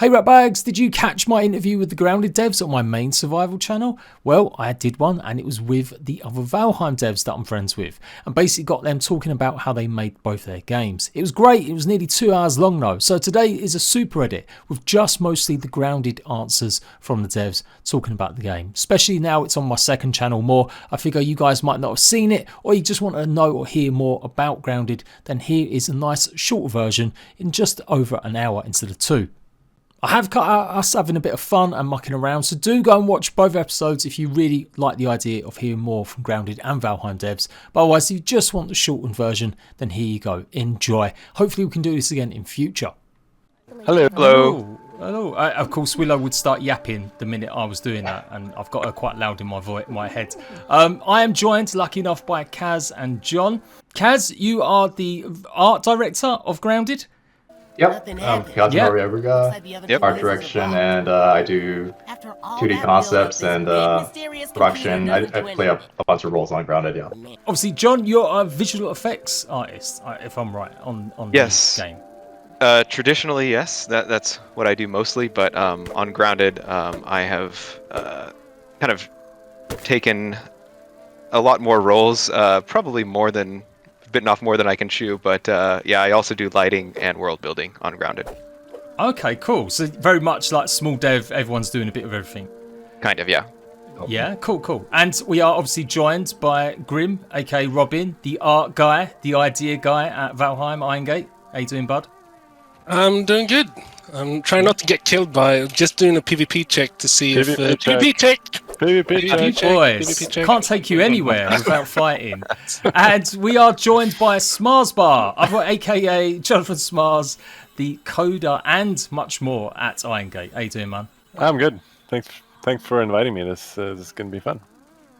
Hey Ratbags, did you catch my interview with the Grounded devs on my main survival channel? Well, I did one and it was with the other Valheim devs that I'm friends with, and basically got them talking about how they made both their games. It was great, it was nearly 2 hours long though, so today is a super edit with just mostly the Grounded answers from the devs talking about the game. Especially now it's on my second channel more, I figure you guys might not have seen it, or you just want to know or hear more about Grounded, then here is a nice short version in just over an hour instead of 2. I have cut out us having a bit of fun and mucking around, so do go and watch both episodes if you really like the idea of hearing more from Grounded and Valheim devs. But otherwise, if you just want the shortened version, then here you go. Enjoy. Hopefully we can do this again in future. Hello. Hello. Hello. Of course, Willow would start yapping the minute I was doing that, and I've got her quite loud in my head. I am joined, lucky enough, by Kaz and John. Kaz, you are the art director of Grounded. Yep, I'm Kazunori art direction, and I do 2D concepts and production. I play a bunch of roles on Grounded, yeah. Obviously, John, you're a visual effects artist, if I'm right, on yes. the game. Traditionally, yes, that's what I do mostly, but on Grounded, I have kind of taken a lot more roles, probably bitten off more than I can chew, but yeah, I also do lighting and world building on Grounded. Okay, cool. So very much like small dev, everyone's doing a bit of everything. Kind of, yeah. Yeah, cool. And we are obviously joined by Grim, aka Robin, the art guy, the idea guy at Valheim Irongate. How you doing, bud? I'm doing good. I'm trying not to get killed by just doing a PvP check to see if PvP check. Boys, can't take you anywhere without fighting. And we are joined by Smarsbar, aka Jonathan Smars, the coder and much more at Irongate. How you doing, man? I'm good. Thanks for inviting me. This is going to be fun.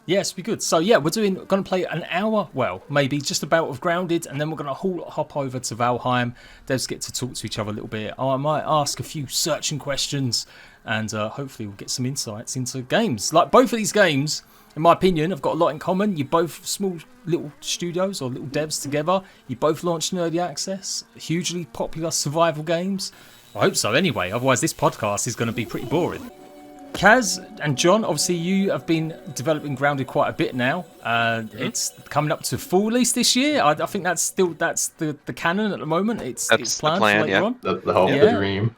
Yes, be good. So yeah, we're going to play an hour, well, maybe just about of Grounded, and then we're going to hop over to Valheim. Devs get to talk to each other a little bit. I might ask a few searching questions, and hopefully we'll get some insights into games. Like both of these games, in my opinion, have got a lot in common. You're both small little studios or little devs together. You both launched in early access, hugely popular survival games. I hope so anyway, otherwise this podcast is going to be pretty boring. Kaz and John, obviously you have been developing Grounded quite a bit now. It's coming up to full release this year. I think that's the canon at the moment. It's planned the plan, for later on. The hope, the dream.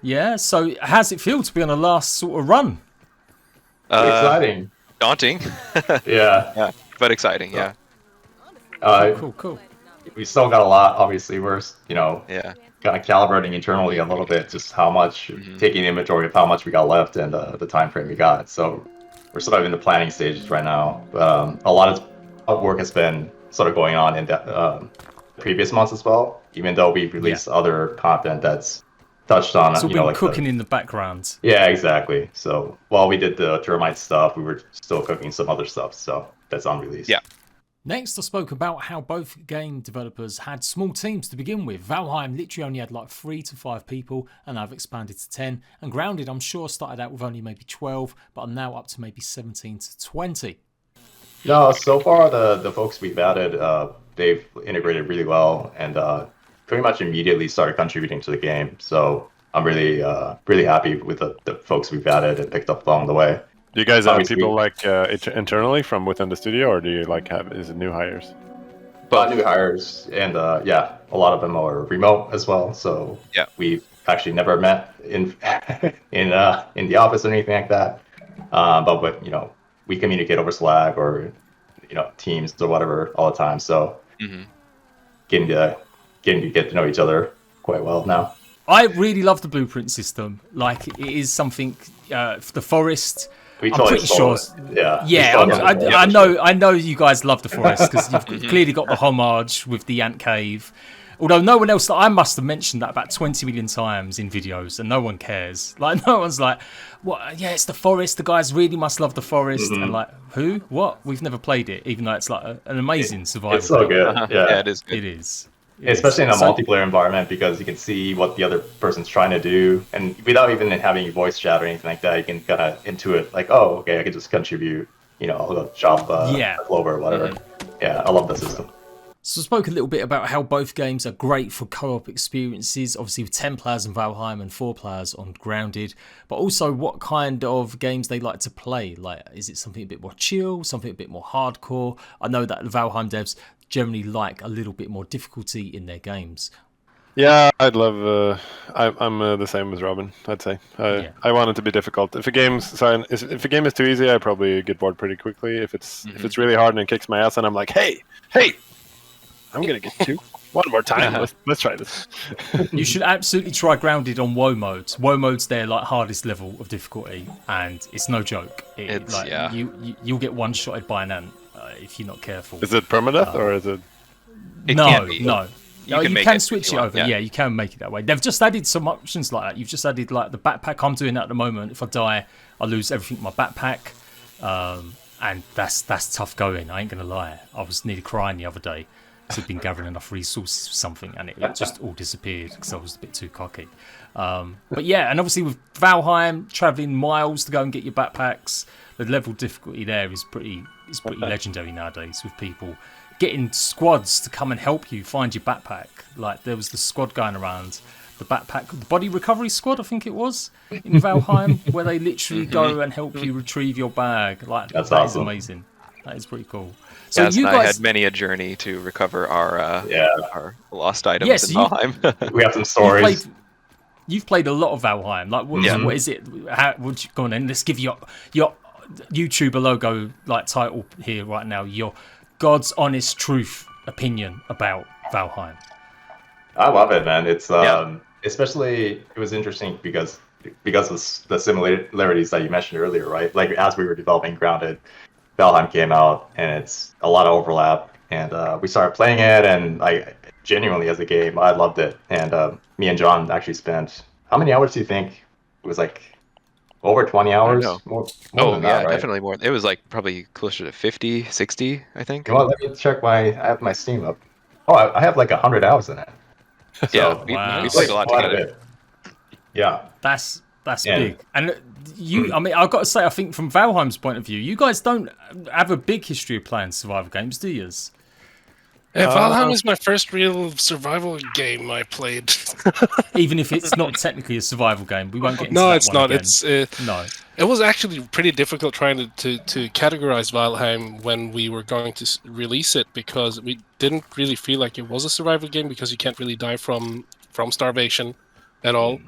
Yeah, so how's it feel to be on the last sort of run? Exciting. Daunting. Yeah, but exciting, yeah. Cool. We still got a lot, obviously. We're, kind of calibrating internally a little bit, just how much, taking inventory of how much we got left and the time frame we got. So we're sort of in the planning stages right now. A lot of work has been sort of going on in the previous months as well, even though we've released other content that's touched on, it's all been cooking in the background. Yeah, exactly. So while we did the termite stuff, we were still cooking some other stuff, so that's unreleased. Yeah. Next, I spoke about how both game developers had small teams to begin with. Valheim literally only had like 3 to 5 people, and I've expanded to 10. And Grounded, I'm sure, started out with only maybe 12, but I'm now up to maybe 17 to 20. No, so far the folks we've added, they've integrated really well and pretty much immediately started contributing to the game. So I'm really happy with the folks we've added and picked up along the way. Do you guys have people like internally from within the studio, or do you is it new hires? New hires, and a lot of them are remote as well. So we've actually never met in in the office or anything like that. But we communicate over Slack or Teams or whatever all the time. So getting to get to know each other quite well now. I really love the blueprint system. Like it is something the forest. I'm pretty sure. I know you guys love the forest because you've clearly got the homage with the ant cave. Although no one else, I must have mentioned that about 20 million times in videos, and no one cares. Like no one's like, "What? Yeah, it's the forest. The guys really must love the forest." And like, who? What? We've never played it, even though it's like an amazing survival. It's so good. Yeah, it is. Good. It is. Especially in a multiplayer environment, because you can see what the other person's trying to do, and without even having voice chat or anything like that, you can kind of intuit like, oh, okay, I can just contribute, I'll chop clover or whatever. Yeah, I love the system. So I spoke a little bit about how both games are great for co-op experiences, obviously with 10 players on Valheim and 4 players on Grounded, but also what kind of games they like to play. Like, is it something a bit more chill, something a bit more hardcore? I know that the Valheim devs generally like a little bit more difficulty in their games. Yeah, I'd love. I'm the same as Robin. I'd say I want it to be difficult. If a game is too easy, I probably get bored pretty quickly. If it's really hard and it kicks my ass, and I'm like, hey, I'm gonna get you one more time. Let's try this. You should absolutely try Grounded on WoE modes. WoE mode's their like hardest level of difficulty, and it's no joke. You'll get one-shotted by an ant if you're not careful. Is it permadeath or is it? No. You can it switch it over. Yeah, you can make it that way. They've just added some options like that. You've just added like the backpack. I'm doing that at the moment. If I die, I lose everything in my backpack, and that's tough going. I ain't gonna lie. I was nearly crying the other day. So I'd been gathering enough resources for something, and it just all disappeared because I was a bit too cocky. But yeah, and obviously with Valheim, traveling miles to go and get your backpacks, the level of difficulty there is pretty legendary nowadays, with people getting squads to come and help you find your backpack. Like there was the squad going around, the body recovery squad, I think it was, in Valheim, where they literally go and help you retrieve your bag. Like that's that awesome. is amazing. That is pretty cool. So Gaz you and I guys had many a journey to recover our lost items Yes, in Valheim. We have some stories. You've played a lot of Valheim. Like, what is it? Go on then. Let's give your YouTuber logo like title here right now. Your God's honest truth opinion about Valheim. I love it, man. It's especially it was interesting because of the similarities that you mentioned earlier, right? Like as we were developing Grounded, Valheim came out, and it's a lot of overlap. And we started playing it, and I genuinely, as a game, I loved it. And me and John actually spent, how many hours do you think? It was like over 20 hours? More than that, right? Definitely more. It was like probably closer to 50, 60, I think. Well, let me check I have my Steam up. Oh, I have like 100 hours in it. So, we played a lot together. Yeah. That's big. And I mean, I've got to say, I think from Valheim's point of view, you guys don't have a big history of playing survival games, do you? Valheim is my first real survival game I played. Even if it's not technically a survival game, we won't get into no, that it's one not. Again. No. It was actually pretty difficult trying to categorize Valheim when we were going to release it, because we didn't really feel like it was a survival game, because you can't really die from starvation at all.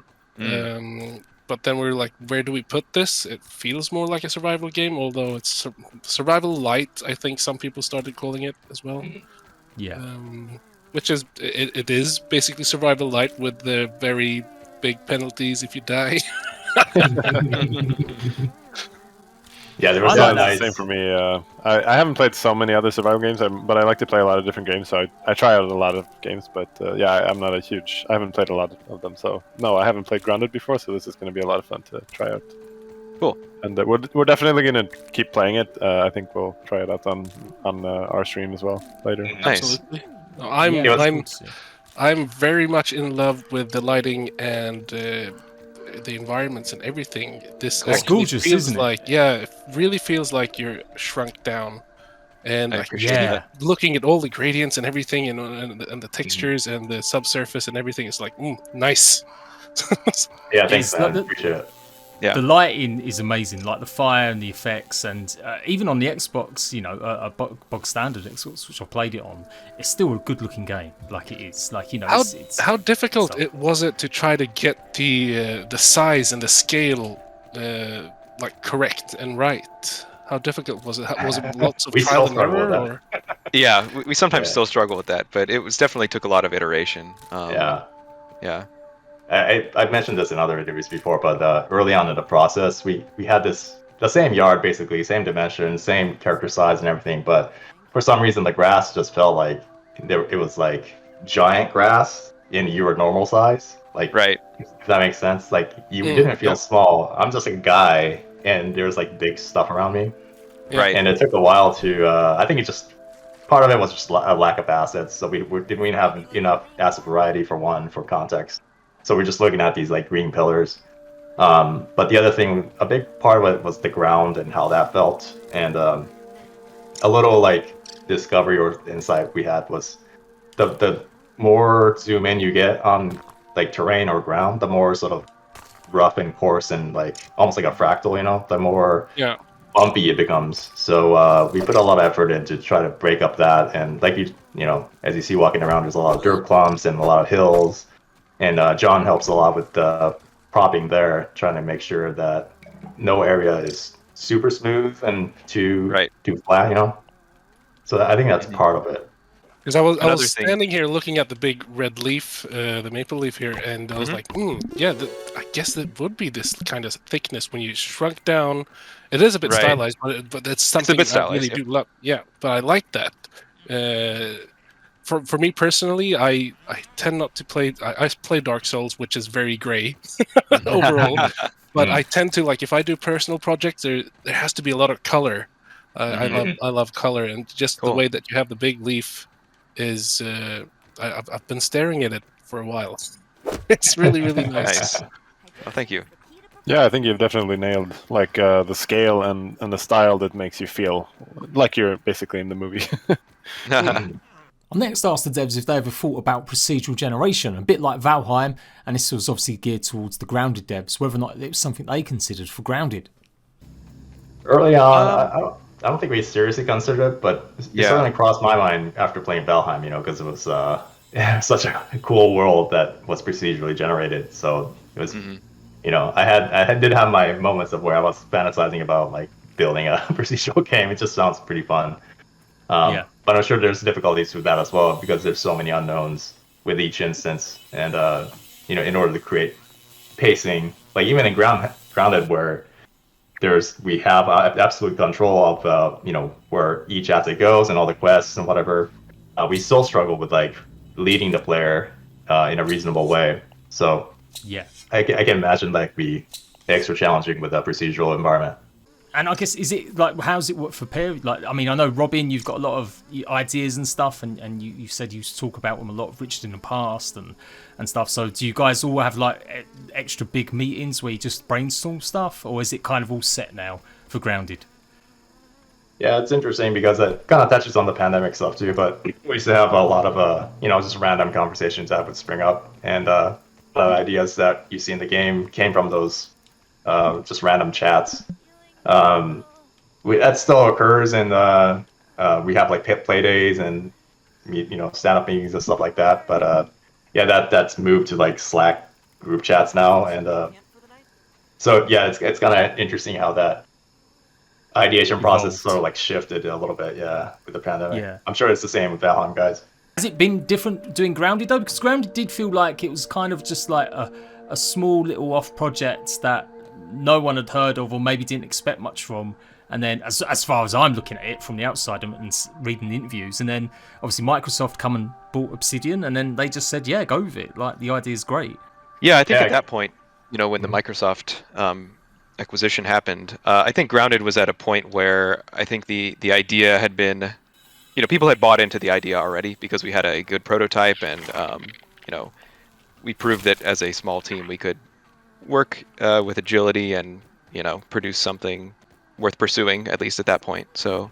But then we were like, where do we put this? It feels more like a survival game, although it's survival light, I think some people started calling it as well. Yeah. Which is, it is basically survival light with the very big penalties if you die. Yeah, there was that nice. Same for me. I haven't played so many other survival games, but I like to play a lot of different games, so I try out a lot of games. But I'm not I haven't played a lot of them, so no, I haven't played Grounded before, so this is going to be a lot of fun to try out. Cool. And we're definitely going to keep playing it. I think we'll try it out on our stream as well later. Nice. Absolutely. I'm very much in love with the lighting and the environments and everything. This it's gorgeous, feels isn't it? like, it really feels like you're shrunk down, and I like, appreciate that. looking at all the gradients and everything, and the textures and the subsurface and everything. It's like nice. Yeah, thanks, man. Appreciate it. Yeah. The lighting is amazing, like the fire and the effects, and even on the Xbox, a bog standard Xbox, which I played it on, it's still a good-looking game. Like it is, like how difficult was it to try to get the size and the scale like correct and right? How difficult was it? Was it lots of trial and error? Or? Yeah, we sometimes still struggle with that, but it definitely took a lot of iteration. Yeah. I've mentioned this in other interviews before, but early on in the process, we had the same yard, basically, same dimensions, same character size and everything, but for some reason the grass just felt like it was like giant grass in your normal size. Like, right. If that makes sense. Like, you didn't feel small. I'm just a guy, and there's like big stuff around me. Right. And it took a while to, I think part of it was just a lack of assets, so we didn't have enough asset variety for context. So we're just looking at these like green pillars. But the other thing, a big part of it was the ground and how that felt. And a little like discovery or insight we had was the more zoom in you get on like terrain or ground, the more sort of rough and coarse and like almost like a fractal, you know, the more bumpy it becomes. So we put a lot of effort in to try to break up that. And like you know, as you see walking around, there's a lot of dirt clumps and a lot of hills. And John helps a lot with the propping there, trying to make sure that no area is super smooth and too flat, you know. So I think that's part of it. Because I was standing here looking at the big red leaf, the maple leaf here, and I was like, yeah, I guess it would be this kind of thickness when you shrunk down. It is a bit stylized, but that's something I really do love. Yeah, but I like that. For me personally, I tend not to play. I play Dark Souls, which is very gray overall. But I tend to, like, if I do personal projects, there has to be a lot of color. I love color, and just the way that you have the big leaf is I've been staring at it for a while. It's really, really nice. Well, thank you. Yeah, I think you've definitely nailed like the scale and the style that makes you feel like you're basically in the movie. I next asked the devs if they ever thought about procedural generation, a bit like Valheim, and this was obviously geared towards the Grounded devs, whether or not it was something they considered for Grounded. Early on, I don't think we seriously considered it, but it certainly crossed my mind after playing Valheim, you know, because it was such a cool world that was procedurally generated. So it was, you know, I did have my moments of where I was fantasizing about like building a procedural game. It just sounds pretty fun. But I'm sure there's difficulties with that as well because there's so many unknowns with each instance, and you know, in order to create pacing, like even in Grounded, where we have absolute control of you know, where each asset goes and all the quests and whatever, we still struggle with like leading the player in a reasonable way. So I can imagine like be extra challenging with that procedural environment. And I guess, is it like, how's it work for pair? Like, I mean, I know Robin, you've got a lot of ideas and stuff, and you said you talk about them a lot of Richard in the past and stuff. So do you guys all have like extra big meetings where you just brainstorm stuff, or is it kind of all set now for Grounded? Yeah, it's interesting because it kind of touches on the pandemic stuff too, but we used to have a lot of you know, just random conversations that would spring up, and a lot of ideas that you see in the game came from those just random chats. That still occurs, and we have like play days and you know, stand-up meetings and stuff like that. But yeah, that's moved to like Slack group chats now, and so yeah, it's kind of interesting how that ideation process sort of like shifted a little bit, with the pandemic. Yeah, I'm sure it's the same with Valheim, guys. Has it been different doing Grounded though? Because Grounded did feel like it was kind of just like a small little off project that no one had heard of or maybe didn't expect much from, and then as far as I'm looking at it from the outside and reading the interviews, and then obviously Microsoft come and bought Obsidian, and then they just said, yeah, go with it, like the idea is great. Yeah, I think at that point, you know, when the Microsoft acquisition happened, I think Grounded was at a point where I think the idea had been, you know, people had bought into the idea already because we had a good prototype, and you know, we proved that as a small team we could work with agility and, you know, produce something worth pursuing, at least at that point. So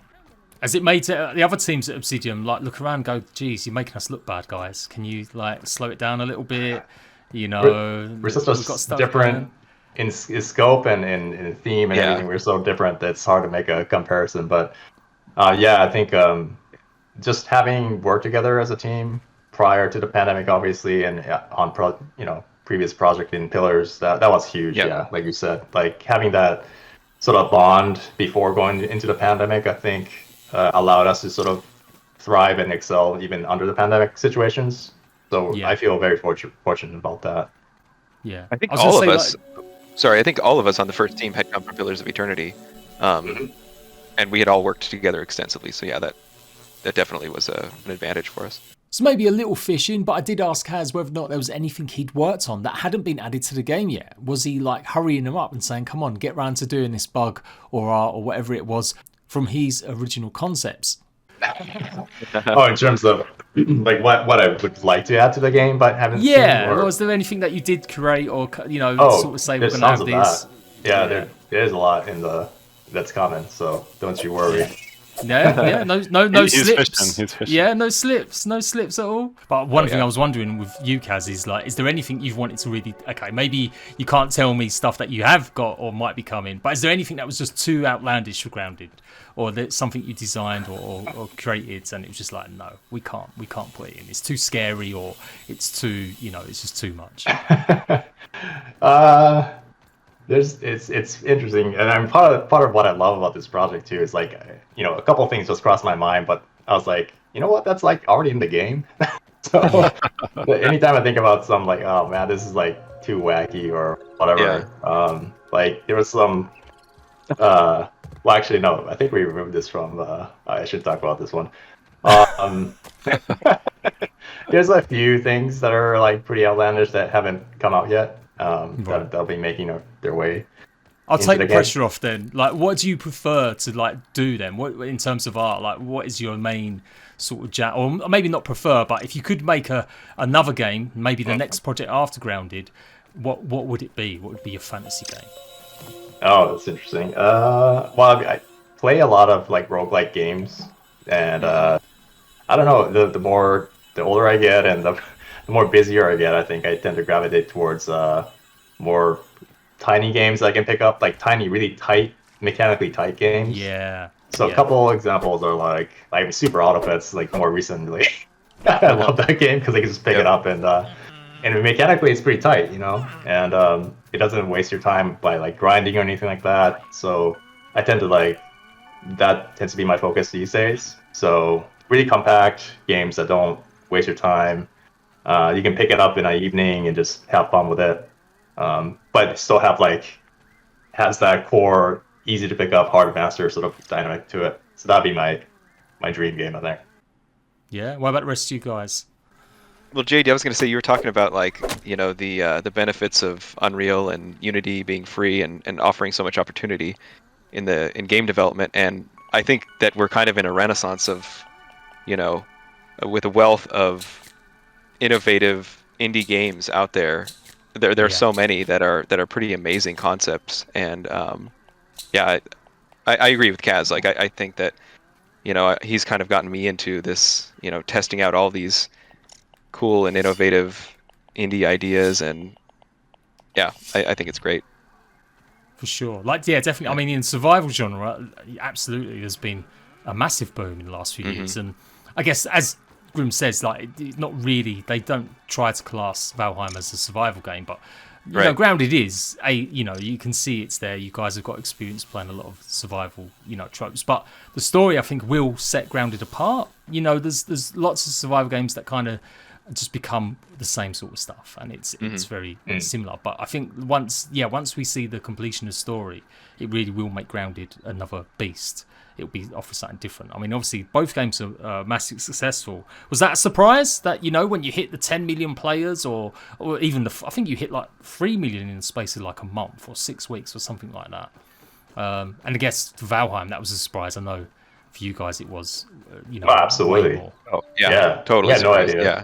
has it made the other teams at Obsidian like look around and go, geez, you're making us look bad, guys, can you like slow it down a little bit, you know? We're such different in scope and in theme and everything. We're so different that it's hard to make a comparison, but yeah, I think just having worked together as a team prior to the pandemic, obviously, and on previous project in Pillars, that was huge. Yeah, like you said, like having that sort of bond before going into the pandemic, I think allowed us to sort of thrive and excel even under the pandemic situations. So I feel very fortunate about that. Yeah, I think all of us. Sorry, I think all of us on the first team had come from Pillars of Eternity, and we had all worked together extensively. So yeah, that definitely was an advantage for us. So maybe a little fishing, but I did ask Kaz whether or not there was anything he'd worked on that hadn't been added to the game yet. Was he like hurrying him up and saying, come on, get round to doing this bug or whatever it was from his original concepts? Oh, in terms of like what I would like to add to the game but haven't seen? Or was there anything that you did create or, you know, sort of say we're going to have this? There is a lot in that's common, so don't you worry. Yeah, no He's slips. fishing. Yeah, no slips at all. But one thing I was wondering with you, Kaz, is like, is there anything you've wanted to really? Okay, maybe you can't tell me stuff that you have got or might be coming, but is there anything that was just too outlandish for Grounded, or that something you designed or created and it was just like, no, we can't put it in. It's too scary, or it's too, it's just too much. It's interesting, and I'm part of what I love about this project too is like, a couple of things just crossed my mind, but I was like, you know what, that's like already in the game. So anytime I think about some like, oh man, this is like too wacky or whatever, like there was some, well actually no, I think we removed this from, I should talk about this one. There's a few things that are like pretty outlandish that haven't come out yet. That'll be making their way. I'll take the pressure off then. Like, what do you prefer to like do then? What in terms of art? Like, what is your main sort of or maybe not prefer, but if you could make another game, maybe the next project after Grounded, what would it be? What would be your fantasy game? Oh, that's interesting. Well, I play a lot of like roguelike games, and I don't know. The older I get, and the more busier I get, I think I tend to gravitate towards more tiny games I can pick up, like tiny, really tight, mechanically tight games. Yeah. So a couple examples are like Super Autopets, like more recently. I love that game because I can just pick it up and mechanically it's pretty tight, and it doesn't waste your time by like grinding or anything like that. So I tend to that tends to be my focus these days. So really compact games that don't waste your time. You can pick it up in an evening and just have fun with it, but still has that core, easy to pick up, hard to master sort of dynamic to it. So that'd be my dream game, I think. Yeah. What about the rest of you guys? Well, Jade, I was going to say, you were talking about the benefits of Unreal and Unity being free and offering so much opportunity in game development, and I think that we're kind of in a renaissance of, with a wealth of innovative indie games out there. There are so many that are pretty amazing concepts, and I agree with Kaz. Like I think that he's kind of gotten me into this, testing out all these cool and innovative indie ideas, and I think it's great. For sure. Definitely. I mean, in survival genre, absolutely, there's been a massive boom in the last few years, and I guess as Grim says, not really. They don't try to class Valheim as a survival game, but Grounded is you can see it's there. You guys have got experience playing a lot of survival, tropes, but the story I think will set Grounded apart. There's lots of survival games that kind of just become the same sort of stuff, and it's very similar. But I think once we see the completion of the story, it really will make Grounded another beast. It'll be offer something different. I mean, obviously, both games are massively successful. Was that a surprise that, when you hit the 10 million players or even I think you hit like 3 million in the space of like a month or 6 weeks or something like that? And I guess for Valheim, that was a surprise. I know for you guys it was, Oh, absolutely. Oh, yeah, totally. Yeah, no idea. Yeah.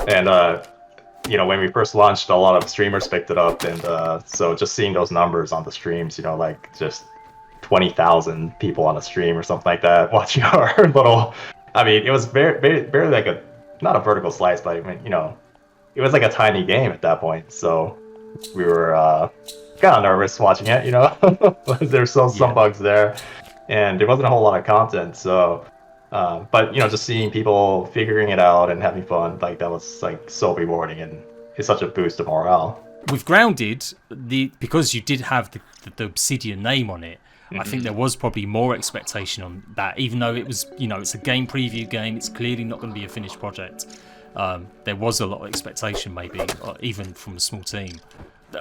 And, when we first launched, a lot of streamers picked it up. And so just seeing those numbers on the streams, just 20,000 people on a stream or something like that watching our little. I mean, it was barely like not a vertical slice, but it was like a tiny game at that point. So we were kind of nervous watching it. There's still some bugs there, and there wasn't a whole lot of content. So, but just seeing people figuring it out and having fun, that was so rewarding, and it's such a boost of morale. With Grounded, because you did have the Obsidian name on it. I think there was probably more expectation on that, even though it was, it's a game preview game. It's clearly not going to be a finished project. There was a lot of expectation, maybe, even from a small team.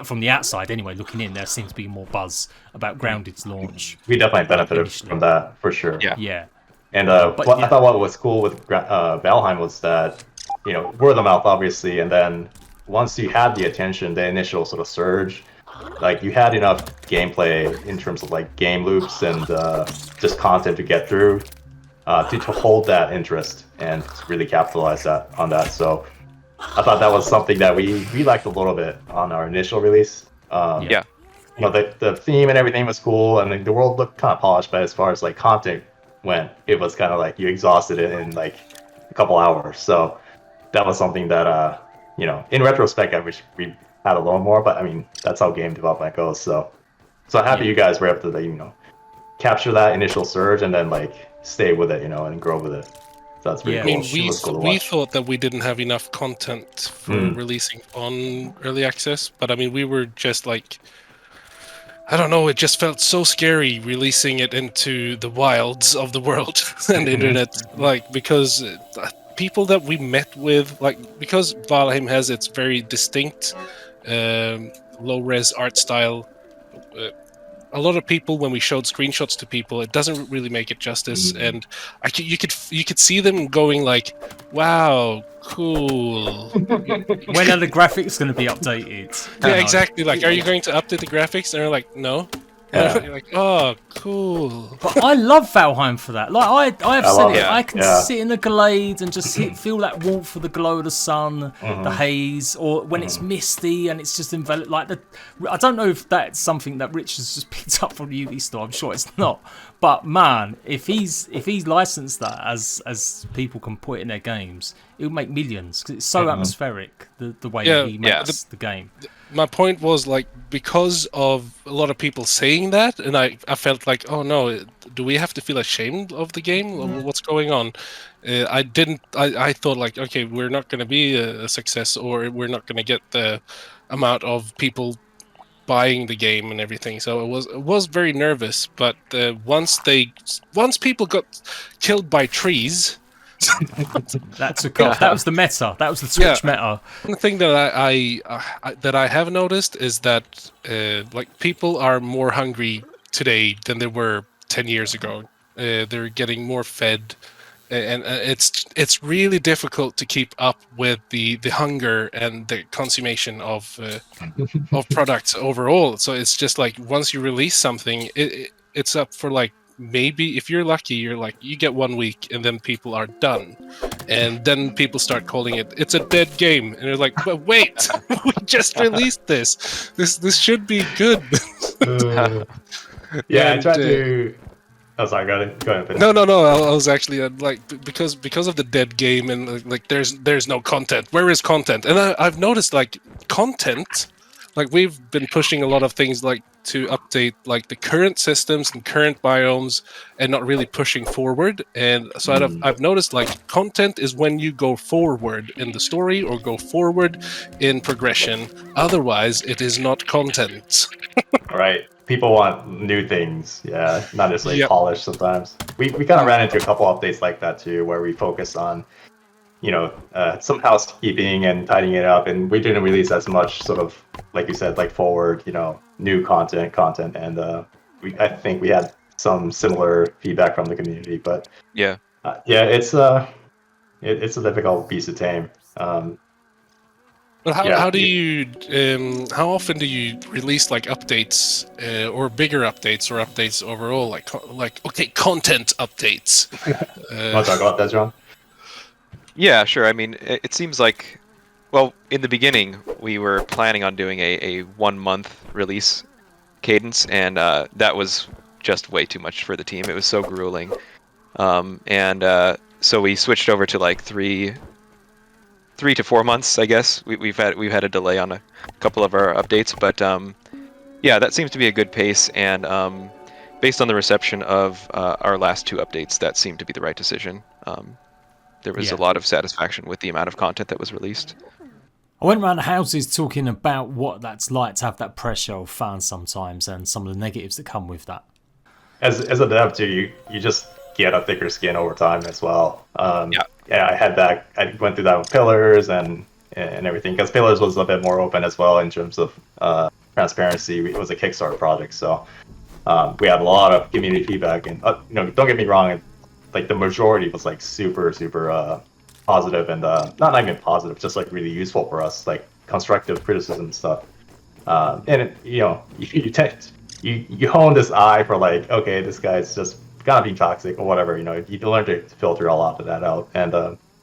From the outside, anyway, looking in, there seemed to be more buzz about Grounded's launch. We definitely benefited from that, for sure. Yeah. And I thought what was cool with Valheim was that, word of mouth, obviously, and then once you had the attention, the initial sort of surge, you had enough gameplay in terms of game loops and just content to get through to hold that interest and really capitalize on that. So I thought that was something that we liked a little bit on our initial release. The theme and everything was cool, and the world looked kind of polished, but as far as content when it was kind of like you exhausted it in like a couple hours. So that was something that you know, in retrospect, I wish we had a little more, but I mean, that's how game development goes. So happy you guys were able to, you know, capture that initial surge and then like stay with it, you know, and grow with it. So that's really cool. I mean, we thought that we didn't have enough content for releasing on early access, but I mean, we were just like, I don't know, it just felt so scary releasing it into the wilds of the world and the internet, like, because people that we met with, like, because Valheim has its very distinct low-res art style, a lot of people, when we showed screenshots to people, it doesn't really make it justice, and you could see them going like, "Wow, cool." When are the graphics going to be updated? Yeah, exactly. Like, are you going to update the graphics? And they're like, "No." You're like, "Oh, cool." But I love Valheim for that. Like I have said it. I can Yeah. sit in the glades and just feel that warmth of the glow of the sun, the haze, or when it's misty and it's just enveloped. Like I don't know if that's something that Rich has just picked up from the UV store. I'm sure it's not. But man, if he's licensed that as people can put it in their games, it would make millions because it's so atmospheric. The way he makes the game. My point was, like, because of a lot of people saying that, and I felt like, oh no, do we have to feel ashamed of the game? What's going on? I thought like, okay, we're not going to be a success, or we're not going to get the amount of people buying the game and everything. So it was very nervous. But once people got killed by trees. That took off. That was the meta. That was the Twitch meta. One thing that I have noticed is that like, people are more hungry today than they were 10 years ago. They're getting more fed, and it's really difficult to keep up with the hunger and the consummation of products overall. So it's just like, once you release something, it's up for like, maybe if you're lucky, you get 1 week and then people are done, and then people start calling it's a dead game, and they're like, but wait, we just released this should be good. I tried to. Oh, sorry, go ahead. No. I was actually like, because of the dead game, and like there's no content. Where is content? And I've noticed, like, content, like, we've been pushing a lot of things like to update like the current systems and current biomes, and not really pushing forward. And so I've noticed, like, content is when you go forward in the story or go forward in progression. Otherwise, it is not content. Right. People want new things, not necessarily polished sometimes. We kind of ran into a couple updates like that too, where we focused on, you know, some housekeeping and tidying it up, and we didn't release as much sort of, like you said, like forward, you know, new content, and I think we had some similar feedback from the community, but it's a difficult beast to tame. But how do you how often do you release like updates or bigger updates or updates overall, like okay, content updates? Want to talk about that, John? Yeah, sure. I mean, it seems like, well, in the beginning we were planning on doing a 1 month release cadence, and that was just way too much for the team. It was so grueling, so we switched over to like 3 to 4 months, I guess. We've had a delay on a couple of our updates, but that seems to be a good pace, and based on the reception of our last 2 updates, that seemed to be the right decision. There was a lot of satisfaction with the amount of content that was released. I went around the houses talking about what that's like to have that pressure of fans sometimes, and some of the negatives that come with that. As a dev too, you just get a thicker skin over time as well. I had that. I went through that with Pillars and everything, because Pillars was a bit more open as well in terms of transparency. It was a Kickstarter project, so we had a lot of community feedback, and you know, don't get me wrong, like the majority was like super positive, and not even positive, just like really useful for us, like constructive criticism and stuff. And it, you know, you hone this eye for like, okay, this guy's just gotta be toxic or whatever, you know. You learn to filter a lot of that out, and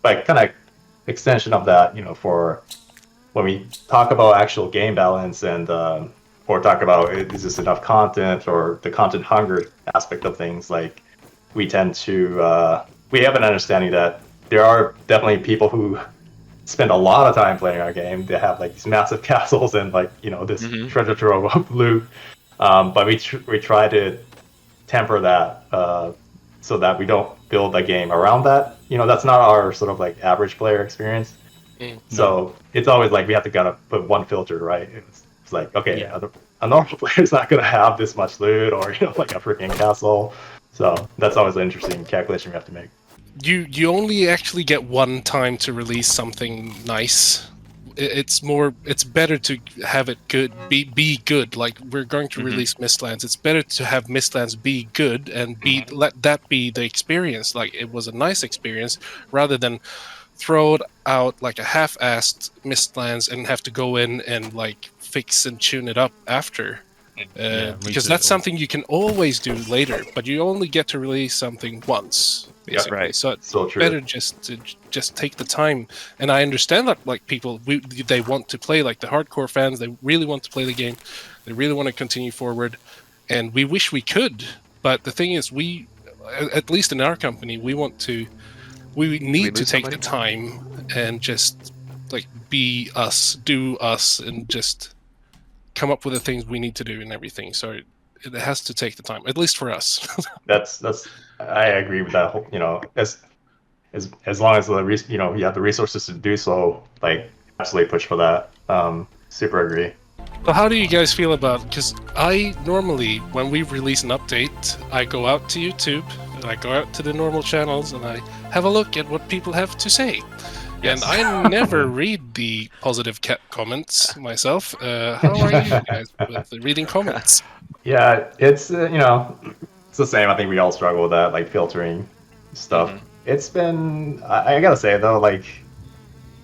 but kind of extension of that, you know, for when we talk about actual game balance, and or talk about is this enough content, or the content hunger aspect of things, like we tend to we have an understanding that there are definitely people who spend a lot of time playing our game. They have like these massive castles and like this treasure trove of loot. But we try to temper that so that we don't build a game around that. That's not our sort of like average player experience. So it's always like we have to kind of put one filter, right? It's like, okay, a normal player is not going to have this much loot or like a freaking castle. So that's always an interesting calculation we have to make. You only actually get one time to release something nice. It's better to have it good, be good. Like we're going to release Mistlands. It's better to have Mistlands be good and let that be the experience. Like it was a nice experience, rather than throw it out like a half-assed Mistlands and have to go in and like fix and tune it up after. Because that's something you can always do later, but you only get to release something once. Basically. Yeah, right. So it's better just take the time. And I understand that like people, they want to play, like the hardcore fans, they really want to play the game. They really want to continue forward. And we wish we could. But the thing is, we, at least in our company, we need to take the time and just like be us, do us, and just come up with the things we need to do and everything. So it has to take the time, at least for us. that's I agree with that whole, as long as you have the resources to do so, like absolutely push for that. Super agree. So how do you guys feel about, because I normally, when we release an update, I go out to YouTube and I go out to the normal channels and I have a look at what people have to say. Yes. And I never read the positive comments myself. How are you guys with reading comments? Yeah, it's it's the same. I think we all struggle with that, like filtering stuff. It's been, I gotta say though, like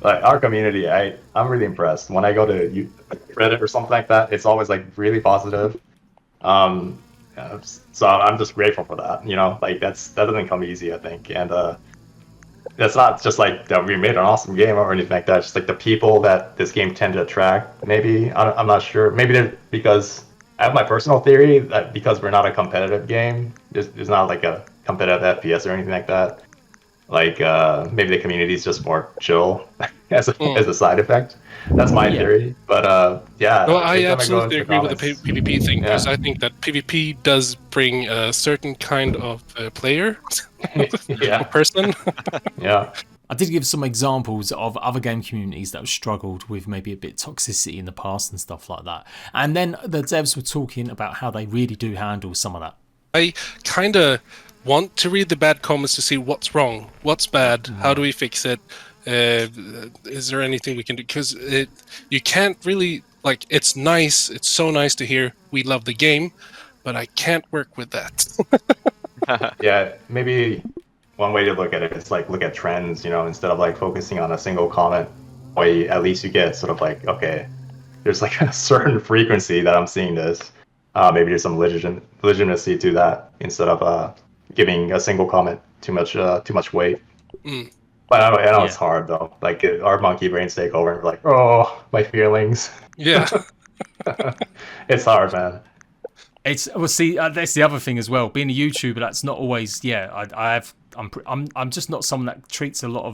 our community, I'm really impressed. When I go to Reddit or something like that, it's always like really positive. So I'm just grateful for that. Like that doesn't come easy, I think, and that's not just like that we made an awesome game or anything like that. It's just like the people that this game tend to attract. Maybe I'm not sure. Maybe they're, because I have my personal theory that because we're not a competitive game, there's not like a competitive FPS or anything like that. Like maybe the community is just more chill as a side effect. That's my theory. But yeah. Well, I absolutely agree with the PvP thing, because I think that PvP does bring a certain kind of player, person. Yeah. I did give some examples of other game communities that have struggled with maybe a bit of toxicity in the past and stuff like that. And then the devs were talking about how they really do handle some of that. I kind of want to read the bad comments to see what's wrong, what's bad, how do we fix it, is there anything we can do? Because you can't really, like, it's nice, it's so nice to hear we love the game, but I can't work with that. Yeah, maybe one way to look at it is like look at trends, instead of like focusing on a single comment. Way at least you get sort of like, okay, there's like a certain frequency that I'm seeing this. Maybe there's some legitimacy to that instead of giving a single comment too much weight. But I know it's hard though. Like our monkey brains take over and we're like, oh, my feelings. Yeah, it's hard, man. See, that's the other thing as well. Being a YouTuber, that's not always. Yeah, I'm just not someone that treats a lot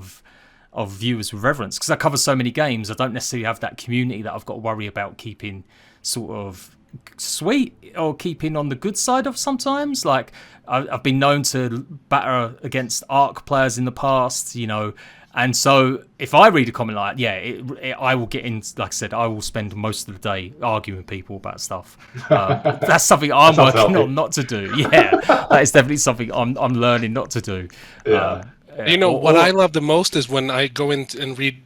of viewers with reverence, because I cover so many games. I don't necessarily have that community that I've got to worry about keeping sort of sweet or keeping on the good side of sometimes. Like I've been known to batter against ARC players in the past, and so if I read a comment like that, I will get in. Like I said, I will spend most of the day arguing with people about stuff. That's something I'm working on not to do. Yeah, that is definitely something I'm learning not to do. Yeah. What I love the most is when I go in and read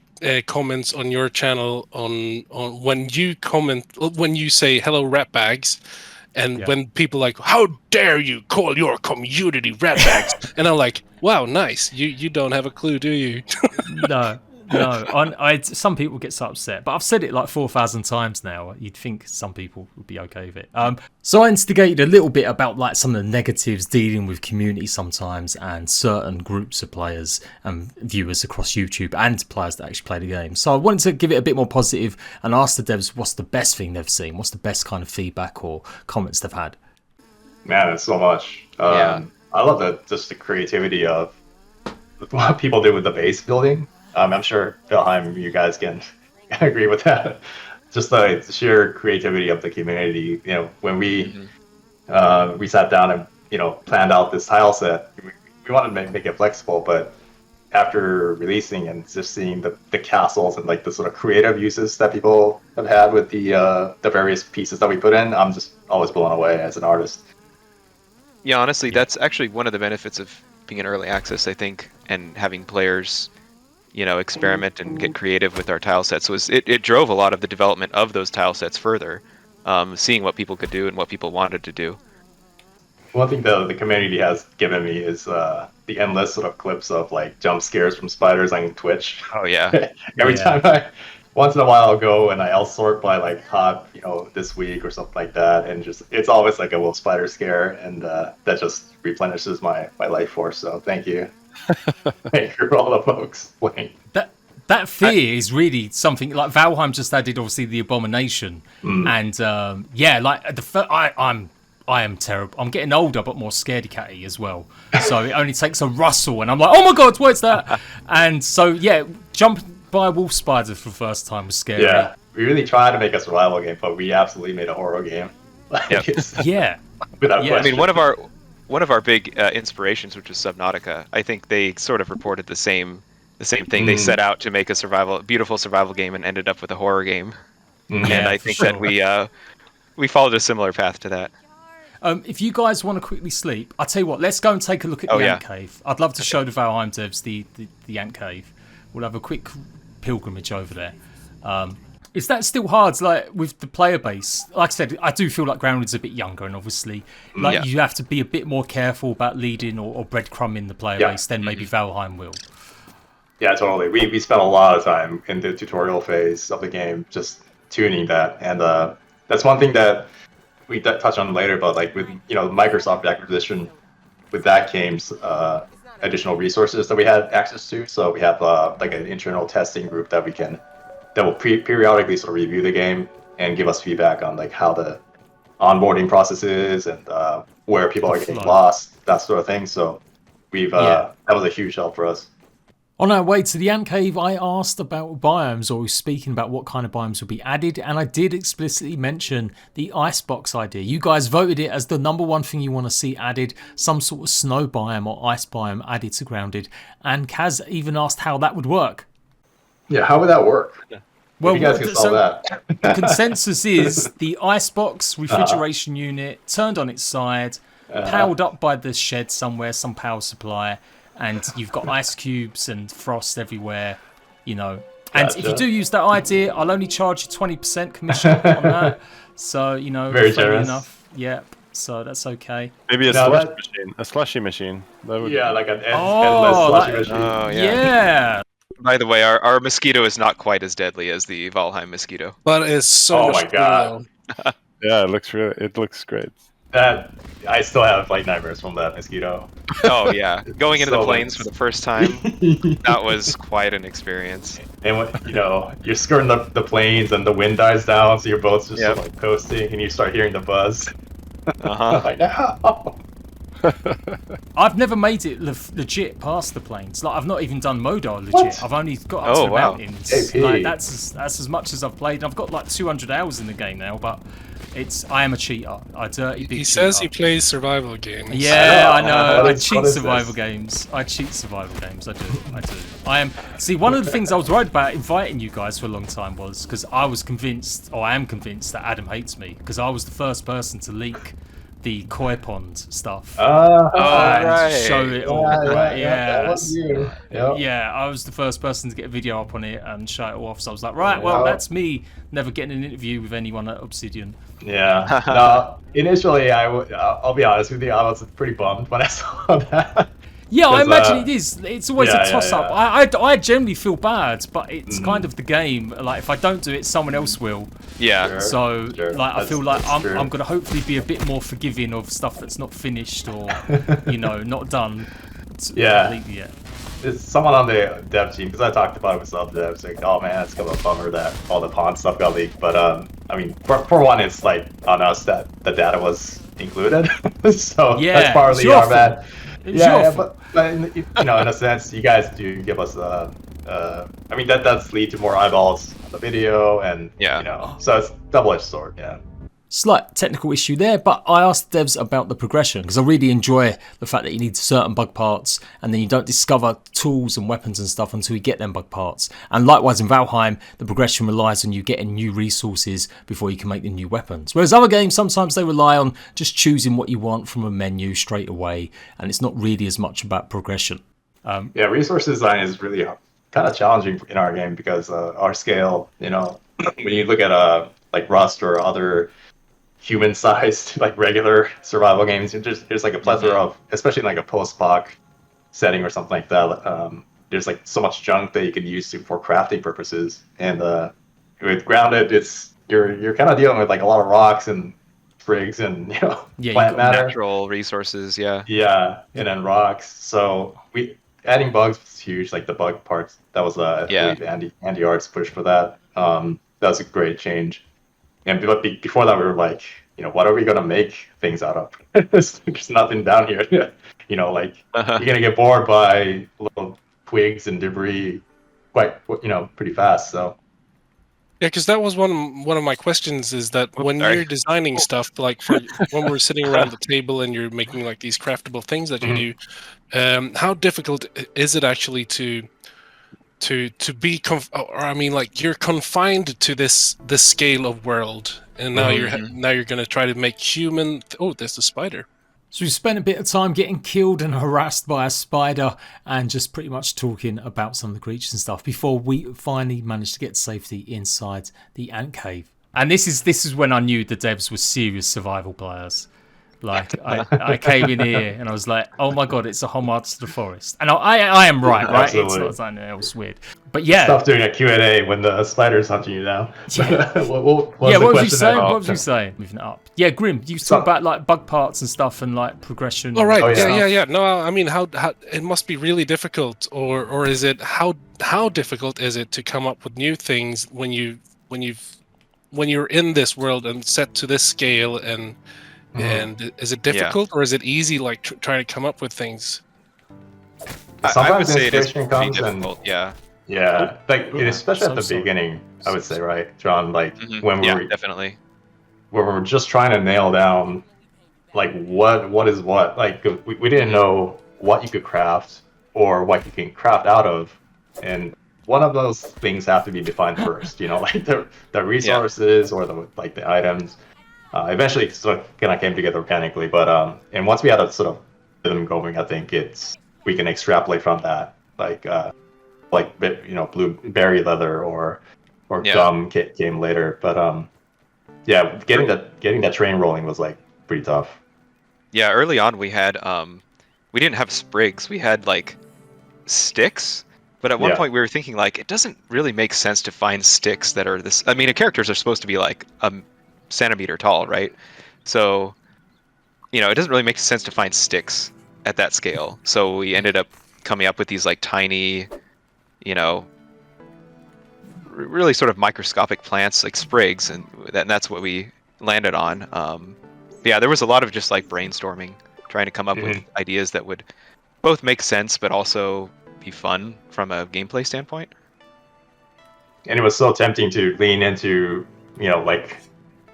comments on your channel on when you comment, when you say hello rat bags, and when people like, how dare you call your community rat bags, and I'm like, wow, nice, you don't have a clue, do you? No. Some people get so upset, but I've said it like 4,000 times now. You'd think some people would be okay with it. So I instigated a little bit about like some of the negatives dealing with community sometimes, and certain groups of players and viewers across YouTube and players that actually play the game. So I wanted to give it a bit more positive and ask the devs what's the best thing they've seen, what's the best kind of feedback or comments they've had. Man, it's so much. I love just the creativity of what people did with the base building. I'm sure Valheim, you guys can agree with that. Just the sheer creativity of the community. You know, when we we sat down and planned out this tile set, we wanted to make it flexible, but after releasing and just seeing the castles and like the sort of creative uses that people have had with the various pieces that we put in, I'm just always blown away as an artist. Yeah, honestly, that's actually one of the benefits of being in early access, I think, and having players, experiment and get creative with our tile sets. Was it drove a lot of the development of those tile sets further, seeing what people could do and what people wanted to do. One thing the community has given me is the endless sort of clips of like jump scares from spiders on Twitch. Oh yeah. Every time once in a while I'll go and I'll sort by like hot, this week or something like that, and just it's always like a little spider scare, and that just replenishes my life force. So thank you. Thank you for all the folks playing. That fear is really something like Valheim just added, obviously, the abomination, and I am terrible. I'm getting older, but more scaredy catty as well. So it only takes a rustle, and I'm like, oh my god, what's that? And so jump by a wolf spider for the first time was scary. Yeah, we really tried to make a survival game, but we absolutely made a horror game. Yep. Without question. I mean, one of our big inspirations, which was Subnautica, I think they sort of reported the same thing. They set out to make a beautiful survival game and ended up with a horror game. And I think that we followed a similar path to that. If you guys want to quickly sleep, I'll tell you what, let's go and take a look at the Ant Cave. I'd love to show the Valheim devs the Ant Cave. We'll have a quick pilgrimage over there. Is that still hard, like, with the player base? Like I said, I do feel like Grounded's a bit younger, and obviously you have to be a bit more careful about leading or breadcrumbing the player base than maybe Valheim will. Yeah, totally. We spent a lot of time in the tutorial phase of the game just tuning that, and that's one thing that we touch on later, but like with Microsoft acquisition, with that game's additional resources that we had access to. So we have like an internal testing group that will periodically sort of review the game and give us feedback on like how the onboarding process is and where people are getting lost, that sort of thing. So that was a huge help for us. On our way to the Ant Cave, I asked about biomes, or was speaking about what kind of biomes would be added, and I did explicitly mention the icebox idea. You guys voted it as the #1 thing you want to see added, some sort of snow biome or ice biome added to Grounded, and Kaz even asked how that would work. Yeah, how would that work? Well, you guys can solve that. The consensus is the icebox refrigeration unit turned on its side, powered up by the shed somewhere, some power supply, and you've got ice cubes and frost everywhere, And Gotcha. if you do use that idea, I'll only charge you 20% commission on that. So, Very fair generous. enough. Yep. So that's okay. Maybe a slushy machine. That would like an endless slushy machine. Oh, Yeah. By the way, our mosquito is not quite as deadly as the Valheim mosquito. But it's so much my god. Yeah, it looks great. That I still have like nightmares from that mosquito. Oh yeah, going into So the plains nice. for the first time, that was quite an experience. And when you're skirting the plains and the wind dies down, so you're both just sort of, like coasting, and you start hearing the buzz. Like, no. I've never made it legit past the plains. Like, I've not even done Modar legit. What? I've only got up to the mountains. AP. Like, that's as much as I've played. I've got like 200 hours in the game now, but I am a cheater. I dirty big cheater. He says he plays survival games. Yeah, I know. What I is cheat survival this? games. I cheat survival games. I do. I am. See, one of the things I was worried about inviting you guys for a long time was because I was convinced, or I am convinced, that Adam hates me because I was the first person to leak the koi pond stuff and show it all. That was you. Yep. Yeah, I was the first person to get a video up on it and show it all off. So I was like, right, well, that's me never getting an interview with anyone at Obsidian. Yeah. No, initially, I'll be honest with you, I was pretty bummed when I saw that. Yeah, I imagine it is. It's always a toss-up. yeah. I generally feel bad, but it's kind of the game. Like, if I don't do it, someone else will. Yeah. So, I feel like I'm true. going to hopefully be a bit more forgiving of stuff that's not finished or, not done. Yeah. There's someone on the dev team, because I talked about it with some devs, like, oh man, it's kind of a bummer that all the pond stuff got leaked. But, I mean, for one, it's like on us that the data was included. So that's partly our bad. Yeah, but in a sense, you guys do give us I mean, that does lead to more eyeballs on the video, and so it's double-edged sword. Yeah. Slight technical issue there, but I asked devs about the progression because I really enjoy the fact that you need certain bug parts and then you don't discover tools and weapons and stuff until you get them bug parts. And likewise in Valheim, the progression relies on you getting new resources before you can make the new weapons. Whereas other games, sometimes they rely on just choosing what you want from a menu straight away, and it's not really as much about progression. Yeah, resource design is really kind of challenging in our game because our scale, when you look at like Rust or other human-sized, like regular survival games, there's like a plethora of, especially in like a post-poc setting or something like that. There's like so much junk that you can use for crafting purposes, and with grounded, you're kind of dealing with like a lot of rocks and sprigs and plant matter, natural resources, and then rocks. So adding bugs was huge, like the bug parts. That was I believe Andy Art's push for that. That was a great change. And before that, we were like, what are we gonna make things out of? There's nothing down here. You're gonna get bored by little twigs and debris quite, pretty fast. So. Yeah, because that was one of my questions, is that when you're designing stuff, like when we're sitting around the table and you're making like these craftable things that you do, how difficult is it actually to be you're confined to this scale of world, and now you're going to try to make human. Oh, there's a spider. So we spent a bit of time getting killed and harassed by a spider and just pretty much talking about some of the creatures and stuff before we finally managed to get safety inside the ant cave. And this is when I knew the devs were serious survival players. Like I came in here and I was like, oh my god, it's a homage to the forest. And I am right? Absolutely. It's not something else weird. But yeah. Stop doing a Q&A when the spider's hunting you down. Yeah. what was you saying? What was you saying? Moving it up. Yeah, Grim, you talk about like bug parts and stuff and like progression. Oh, right. Yeah. No, I mean, how it must be really difficult, or is it how difficult is it to come up with new things when you're in this world and set to this scale, and is it difficult or is it easy, like trying to come up with things? Sometimes I would say it is inspiration pretty comes difficult, Yeah, like especially at the beginning, I would say, right, John? Like when definitely, where we're just trying to nail down, like what is what. Like we didn't know what you could craft or what you can craft out of, and one of those things have to be defined first. Like the resources or the items. Eventually, it sort of kind of came together organically, but and once we had a sort of rhythm going, I think we can extrapolate from that, blueberry leather or gum came later, but getting that train rolling was like pretty tough. Yeah, early on we had we didn't have sprigs, we had like sticks, but at one point we were thinking like it doesn't really make sense to find sticks that are this. I mean, the characters are supposed to be like a centimeter tall, right? So it doesn't really make sense to find sticks at that scale. So we ended up coming up with these like tiny, really sort of microscopic plants, like sprigs, and that's what we landed on. There was a lot of just like brainstorming, trying to come up with ideas that would both make sense but also be fun from a gameplay standpoint. And it was so tempting to lean into like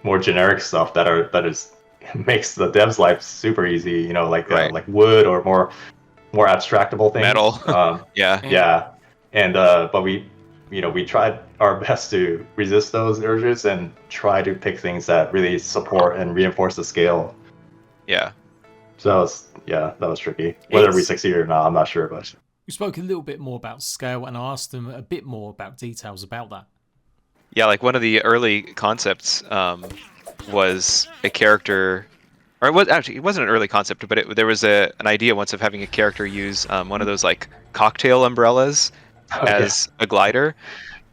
more generic stuff that makes the dev's life super easy, like wood or more abstractable things. Metal. And but we tried our best to resist those urges and try to pick things that really support and reinforce the scale. Yeah. So that was tricky. Whether we succeeded or not, I'm not sure, but we spoke a little bit more about scale, and I asked them a bit more about details about that. Yeah, like one of the early concepts was a character, or it wasn't an early concept, but there was an idea once of having a character use one of those like cocktail umbrellas as a glider.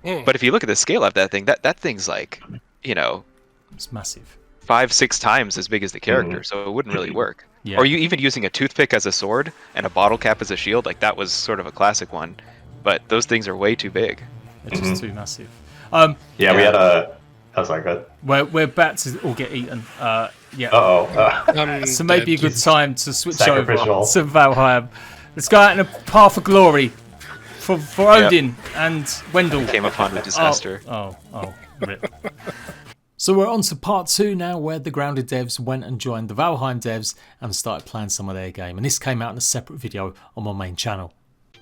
But if you look at the scale of that thing, that thing's like, it's massive, 5-6 times as big as the character, so it wouldn't really work. Yeah. Or you even using a toothpick as a sword and a bottle cap as a shield, like that was sort of a classic one. But those things are way too big. They're just too massive. We had a. I was like, good. We're about to all get eaten. Yeah. So maybe a good time to switch over to Valheim. Let's go out in a path of glory for Odin and Wendell. Came upon a disaster. Rip. So we're on to part 2 now, where the Grounded devs went and joined the Valheim devs and started playing some of their game. And this came out in a separate video on my main channel.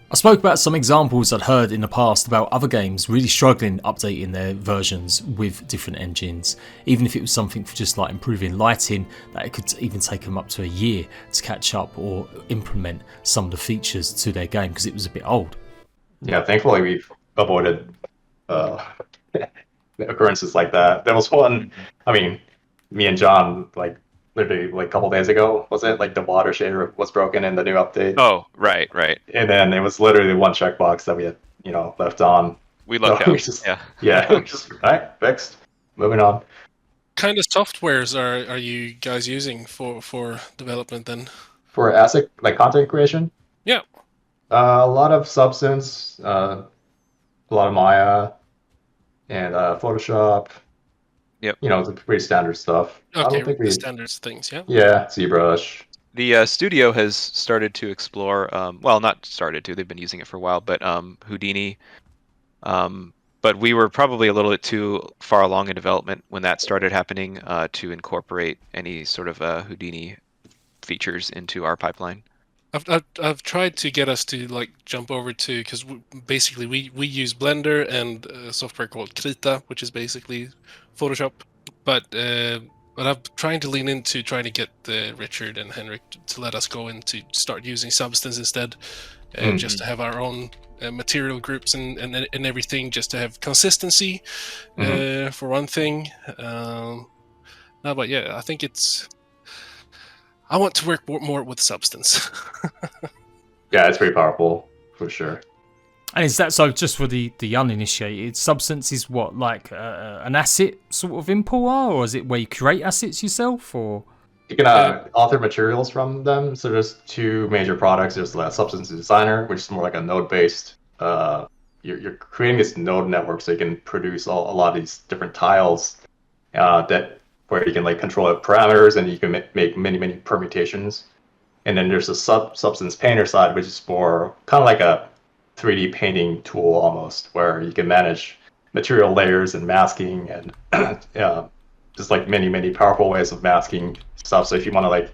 I spoke about some examples I'd heard in the past about other games really struggling updating their versions with different engines, even if it was something for just like improving lighting, that it could even take them up to a year to catch up or implement some of the features to their game because it was a bit old. Yeah, thankfully we've avoided occurrences like that. There was one, I mean, me and John, like, literally like a couple days ago, was it? Like the water shader was broken in the new update. Oh, right. And then it was literally one checkbox that we had, left on. We looked out. Just all right, fixed. Moving on. What kind of softwares are you guys using for development then? For asset, like content creation? Yeah. A lot of Substance, a lot of Maya, and Photoshop. Yep. The pretty standard stuff. Okay, I don't think the standard things, yeah? Yeah, ZBrush. The studio has started to explore, well, not started to, they've been using it for a while, but Houdini. But we were probably a little bit too far along in development when that started happening to incorporate any sort of Houdini features into our pipeline. I've tried to get us to like jump over to, because basically we use Blender and a software called Krita, which is basically Photoshop. But I'm trying to lean into trying to get Richard and Henrik to let us go in to start using Substance instead, just to have our own material groups and everything, just to have consistency for one thing. But yeah, I think I want to work more with Substance. Yeah, it's pretty powerful, for sure. And is that so just for the uninitiated? Substance is what, like an asset sort of importer, or is it where you create assets yourself, or? You can author materials from them. So there's two major products. There's the Substance Designer, which is more like a node-based. You're creating this node network so you can produce a lot of these different tiles where you can like control the parameters and you can make many permutations. And then there's the Substance Painter side, which is for kind of like a 3D painting tool almost, where you can manage material layers and masking and just like many powerful ways of masking stuff. So if you want to like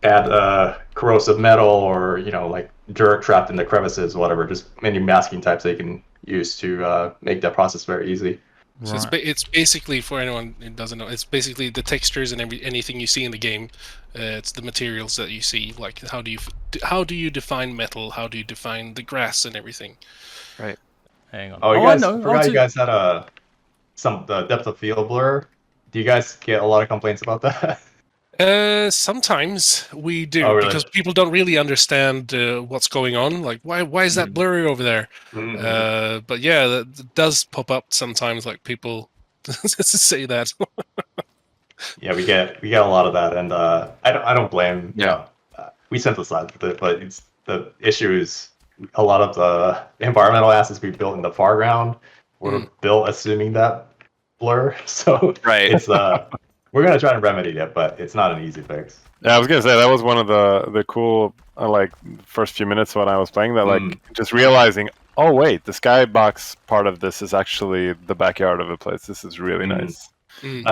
add corrosive metal or like dirt trapped in the crevices, whatever, just many masking types that you can use to make that process very easy. So it's basically, for anyone who doesn't know, it's basically the textures and anything you see in the game. It's the materials that you see. Like how do you define metal? How do you define the grass and everything? Right. Hang on. Oh, you guys forgot you guys had the depth of field blur. Do you guys get a lot of complaints about that? Sometimes we do, really? Because people don't really understand what's going on. Like, why is that blurry over there? But yeah, that does pop up sometimes. Like people say that. Yeah, we get a lot of that, and I don't blame. We synthesize with it, but the issue is a lot of the environmental assets we built in the foreground were built assuming that blur. So it's we're gonna try to remedy it, but it's not an easy fix. Yeah, I was gonna say that was one of the cool like first few minutes when I was playing that, like just realizing, oh wait, the skybox part of this is actually the backyard of a place. This is really nice. We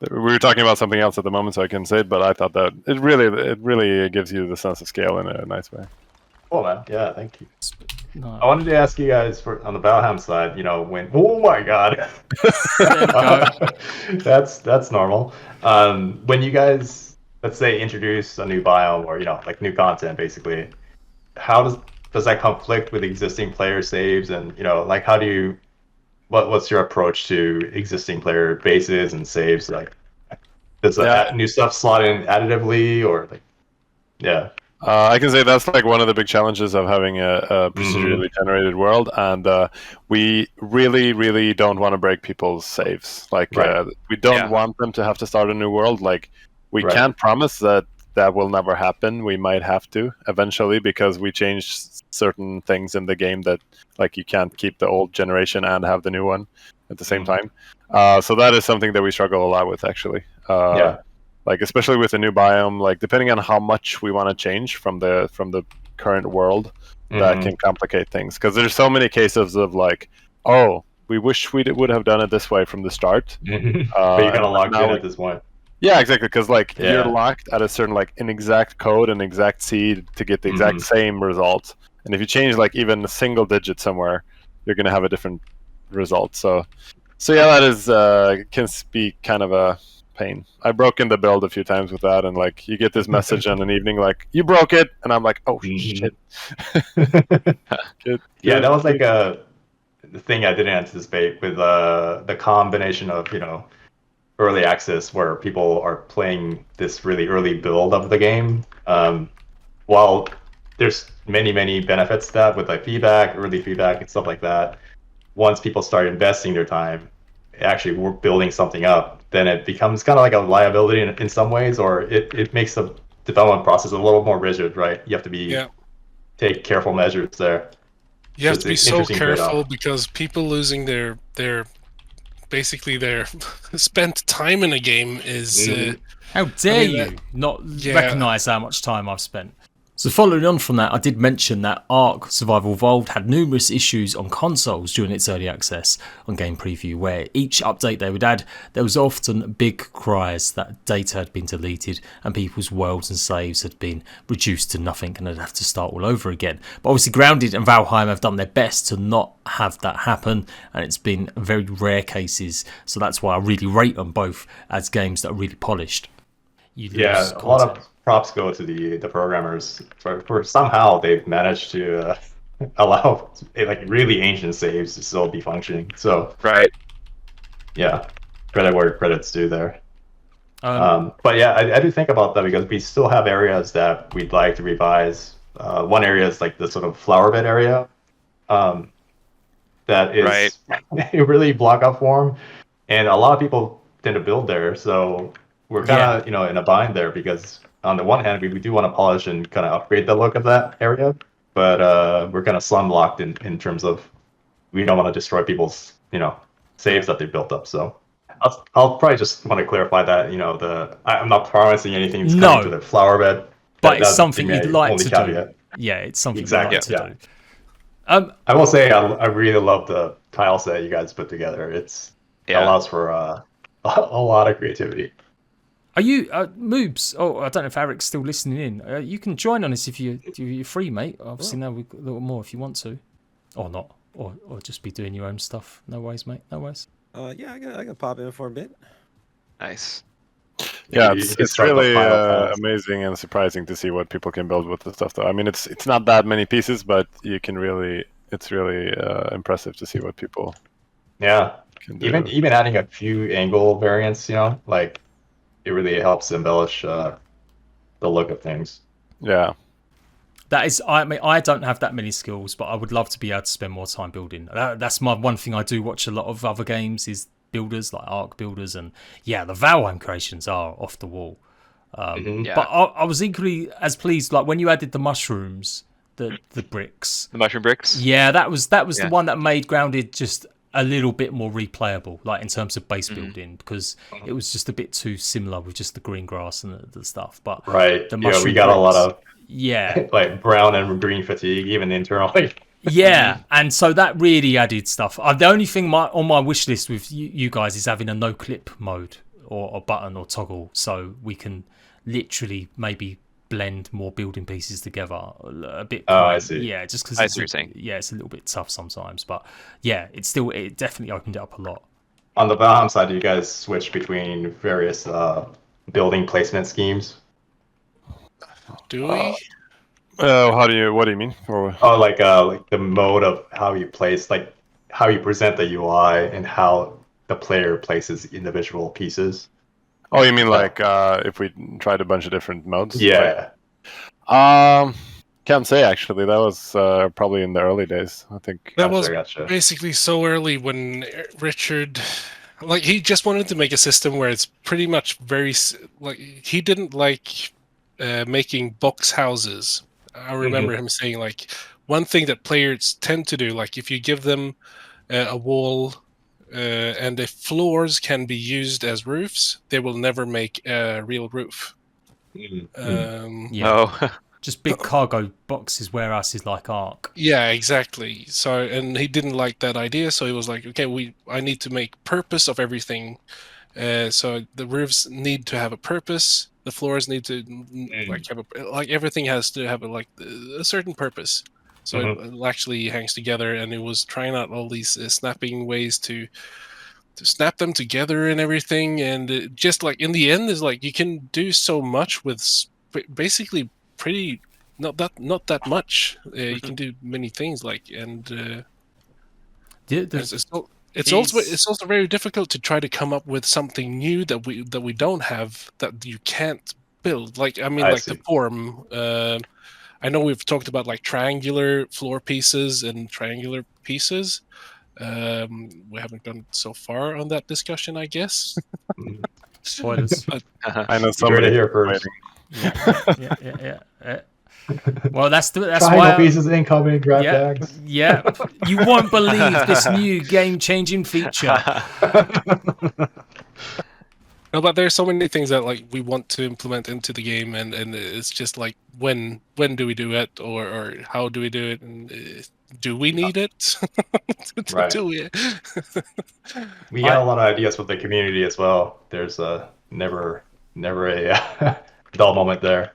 were talking about something else at the moment, so I couldn't say it, but I thought that it really gives you the sense of scale in a nice way. Cool, man. Yeah, thank you. I wanted to ask you guys on the Valheim side, when oh my god, that's normal. When you guys, let's say, introduce a new biome or like new content, basically, how does that conflict with existing player saves, and like how do you, what's your approach to existing player bases and saves? Like, does new stuff slot in additively or like, yeah? I can say that's like one of the big challenges of having a procedurally generated world, and we really don't want to break people's saves. Like we don't want them to have to start a new world. Like we can't promise that will never happen. We might have to eventually because we changed certain things in the game that like you can't keep the old generation and have the new one at the same time. So that is something that we struggle a lot with actually. like especially with the new biome, like depending on how much we want to change from the current world, that can complicate things, because there's so many cases of like, oh, we wish we would have done it this way from the start. But you're gonna lock in at this point. Yeah, exactly, because like you're locked at a certain like an exact code and exact seed to get the exact same result, and if you change like even a single digit somewhere, you're gonna have a different result. So yeah, that is can be kind of a pain. I broke in the build a few times with that, and like you get this message on an evening like, you broke it, and I'm like, oh shit. Yeah, that was like the thing I didn't anticipate with the combination of, you know, early access where people are playing this really early build of the game. While there's many benefits to that with like feedback, early feedback and stuff like that, once people start investing their time actually building something up, then it becomes kind of like a liability in some ways, or it makes the development process a little more rigid, right? You have to take careful measures there. You have to be so careful because people losing their basically their spent time in a game is how dare you not recognize how much time I've spent. So following on from that, I did mention that Ark Survival Evolved had numerous issues on consoles during its early access on Game Preview, where each update they would add, there was often big cries that data had been deleted and people's worlds and saves had been reduced to nothing and they'd have to start all over again. But obviously Grounded and Valheim have done their best to not have that happen, and it's been very rare cases, so that's why I really rate them both as games that are really polished. Yeah, a lot of props go to the programmers for somehow they've managed to allow like really ancient saves to still be functioning. So yeah, credit where credit's due there. But yeah, I do think about that because we still have areas that we'd like to revise. One area is like the sort of flower bed area that is a really block up form, and a lot of people tend to build there, so we're kind of you know, in a bind there, because on the one hand we do want to polish and kind of upgrade the look of that area, but we're kind of slum locked in terms of we don't want to destroy people's, you know, saves that they built up. So I'll probably just want to clarify that, you know, I'm not promising anything coming to the flower bed, but it's something you'd like to do. Yeah, it's something you'd like to do. I will say I really love the tile set you guys put together. It allows for a lot of creativity. Are you Moobs? Oh, I don't know if Eric's still listening in. You can join on this if you're free, mate. Obviously, now we've got a little more if you want to, or not, or just be doing your own stuff. No worries, mate. No worries. Yeah, I can pop in for a bit. Nice. Yeah, it's really amazing and surprising to see what people can build with the stuff. Though I mean, it's not that many pieces, but it's really impressive to see what people. Yeah, can do. Even adding a few angle variants, you know, like. It really helps embellish the look of things. Yeah. That is, I mean, I don't have that many skills, but I would love to be able to spend more time building. That's my one thing. I do watch a lot of other games is builders, like Ark builders, and yeah, the Valheim creations are off the wall. But I was equally as pleased, like when you added the mushrooms, the bricks. The mushroom bricks? Yeah, that was the one that made Grounded just a little bit more replayable, like in terms of base building, because it was just a bit too similar with just the green grass and the stuff. But the we got a lot of like brown and green fatigue even internally. And so that really added stuff. The only thing on my wish list with you guys is having a no clip mode or a button or toggle, so we can literally maybe blend more building pieces together a bit. I see. Yeah, just because it's a little bit tough sometimes, but yeah, it definitely opened it up a lot. On the Valheim side, do you guys switch between various building placement schemes? Do we? What do you mean? Like the mode of how you place, like how you present the UI and how the player places individual pieces. Oh, you mean like if we tried a bunch of different modes? Yeah. Can't say actually. That was probably in the early days, I think. That was basically so early when Richard, like, he just wanted to make a system where it's pretty much very like he didn't like making box houses. I remember him saying like one thing that players tend to do, like if you give them a wall and if floors can be used as roofs, they will never make a real roof. Oh. Just big cargo boxes warehouse is like Ark. Yeah, exactly. So, and he didn't like that idea, so he was like, okay, I need to make purpose of everything. So the roofs need to have a purpose. The floors need to like everything has to have a certain purpose. So it actually hangs together, and it was trying out all these snapping ways to snap them together and everything. And it just like in the end is like you can do so much with basically pretty not that much. You can do many things it's also very difficult to try to come up with something new that we don't have, that you can't build. Like the form. I know we've talked about like triangular floor pieces and triangular pieces. We haven't gone so far on that discussion, I guess. Spoilers. I know somebody here first. Yeah. Well, that's Triangle why pieces incoming grab bags. Yeah, you won't believe this new game-changing feature. No, but there's so many things that like we want to implement into the game, and it's just like when do we do it, or how do we do it, and do we need it? Right. We got a lot of ideas with the community as well. There's never a dull moment there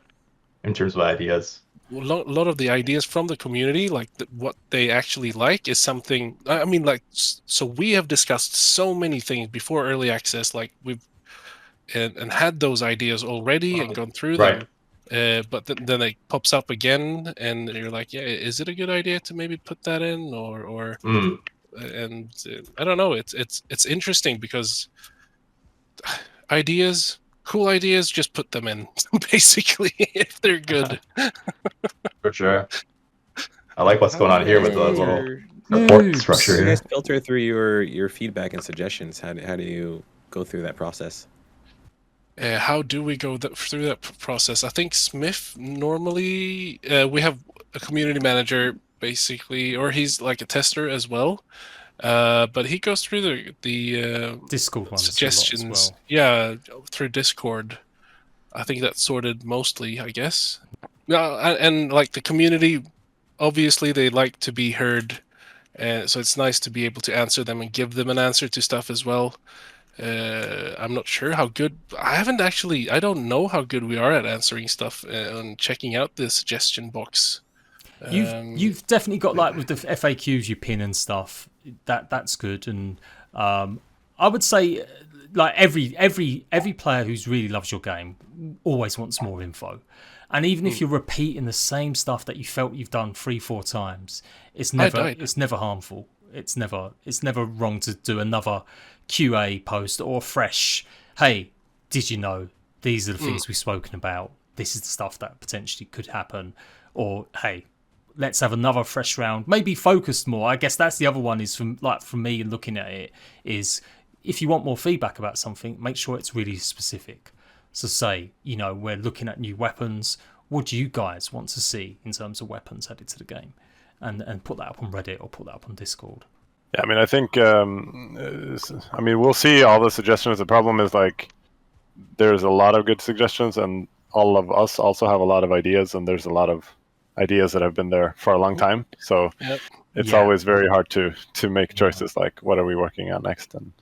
in terms of ideas. A lot of the ideas from the community, like what they actually like, is something. I mean, like, so we have discussed so many things before early access, like we've and had those ideas already and gone through them. But then it pops up again, and you're like, yeah, is it a good idea to maybe put that in, or and I don't know. It's interesting because cool ideas, just put them in, basically, if they're good. For sure. I like what's going on here with the little report structure here. You guys filter through your feedback and suggestions. How do you go through that process? How do we go through that process? I think Smith normally we have a community manager basically, or he's like a tester as well. But he goes through the Discord ones suggestions. a lot as well. Yeah, through Discord. I think that's sorted mostly, I guess. No, and like the community, obviously they like to be heard, so it's nice to be able to answer them and give them an answer to stuff as well. I'm not sure how good. I don't know how good we are at answering stuff and checking out the suggestion box. You've definitely got, like, with the FAQs you pin and stuff. That's good, and I would say, like, every player who's really loves your game always wants more info. And even if you're repeating the same stuff that you felt you've done 3-4 times, it's never harmful. It's never wrong to do another QA post or fresh. Hey, did you know these are the things we've spoken about? This is the stuff that potentially could happen. Or hey, let's have another fresh round. Maybe focused more. I guess that's the other one. Is from me looking at it is, if you want more feedback about something, make sure it's really specific. So say, we're looking at new weapons. What do you guys want to see in terms of weapons added to the game? And put that up on Reddit or put that up on Discord. Yeah, I mean, I think, we'll see all the suggestions. The problem is, like, there's a lot of good suggestions, and all of us also have a lot of ideas, and there's a lot of ideas that have been there for a long time. So it's always very hard to make choices like, what are we working on next? And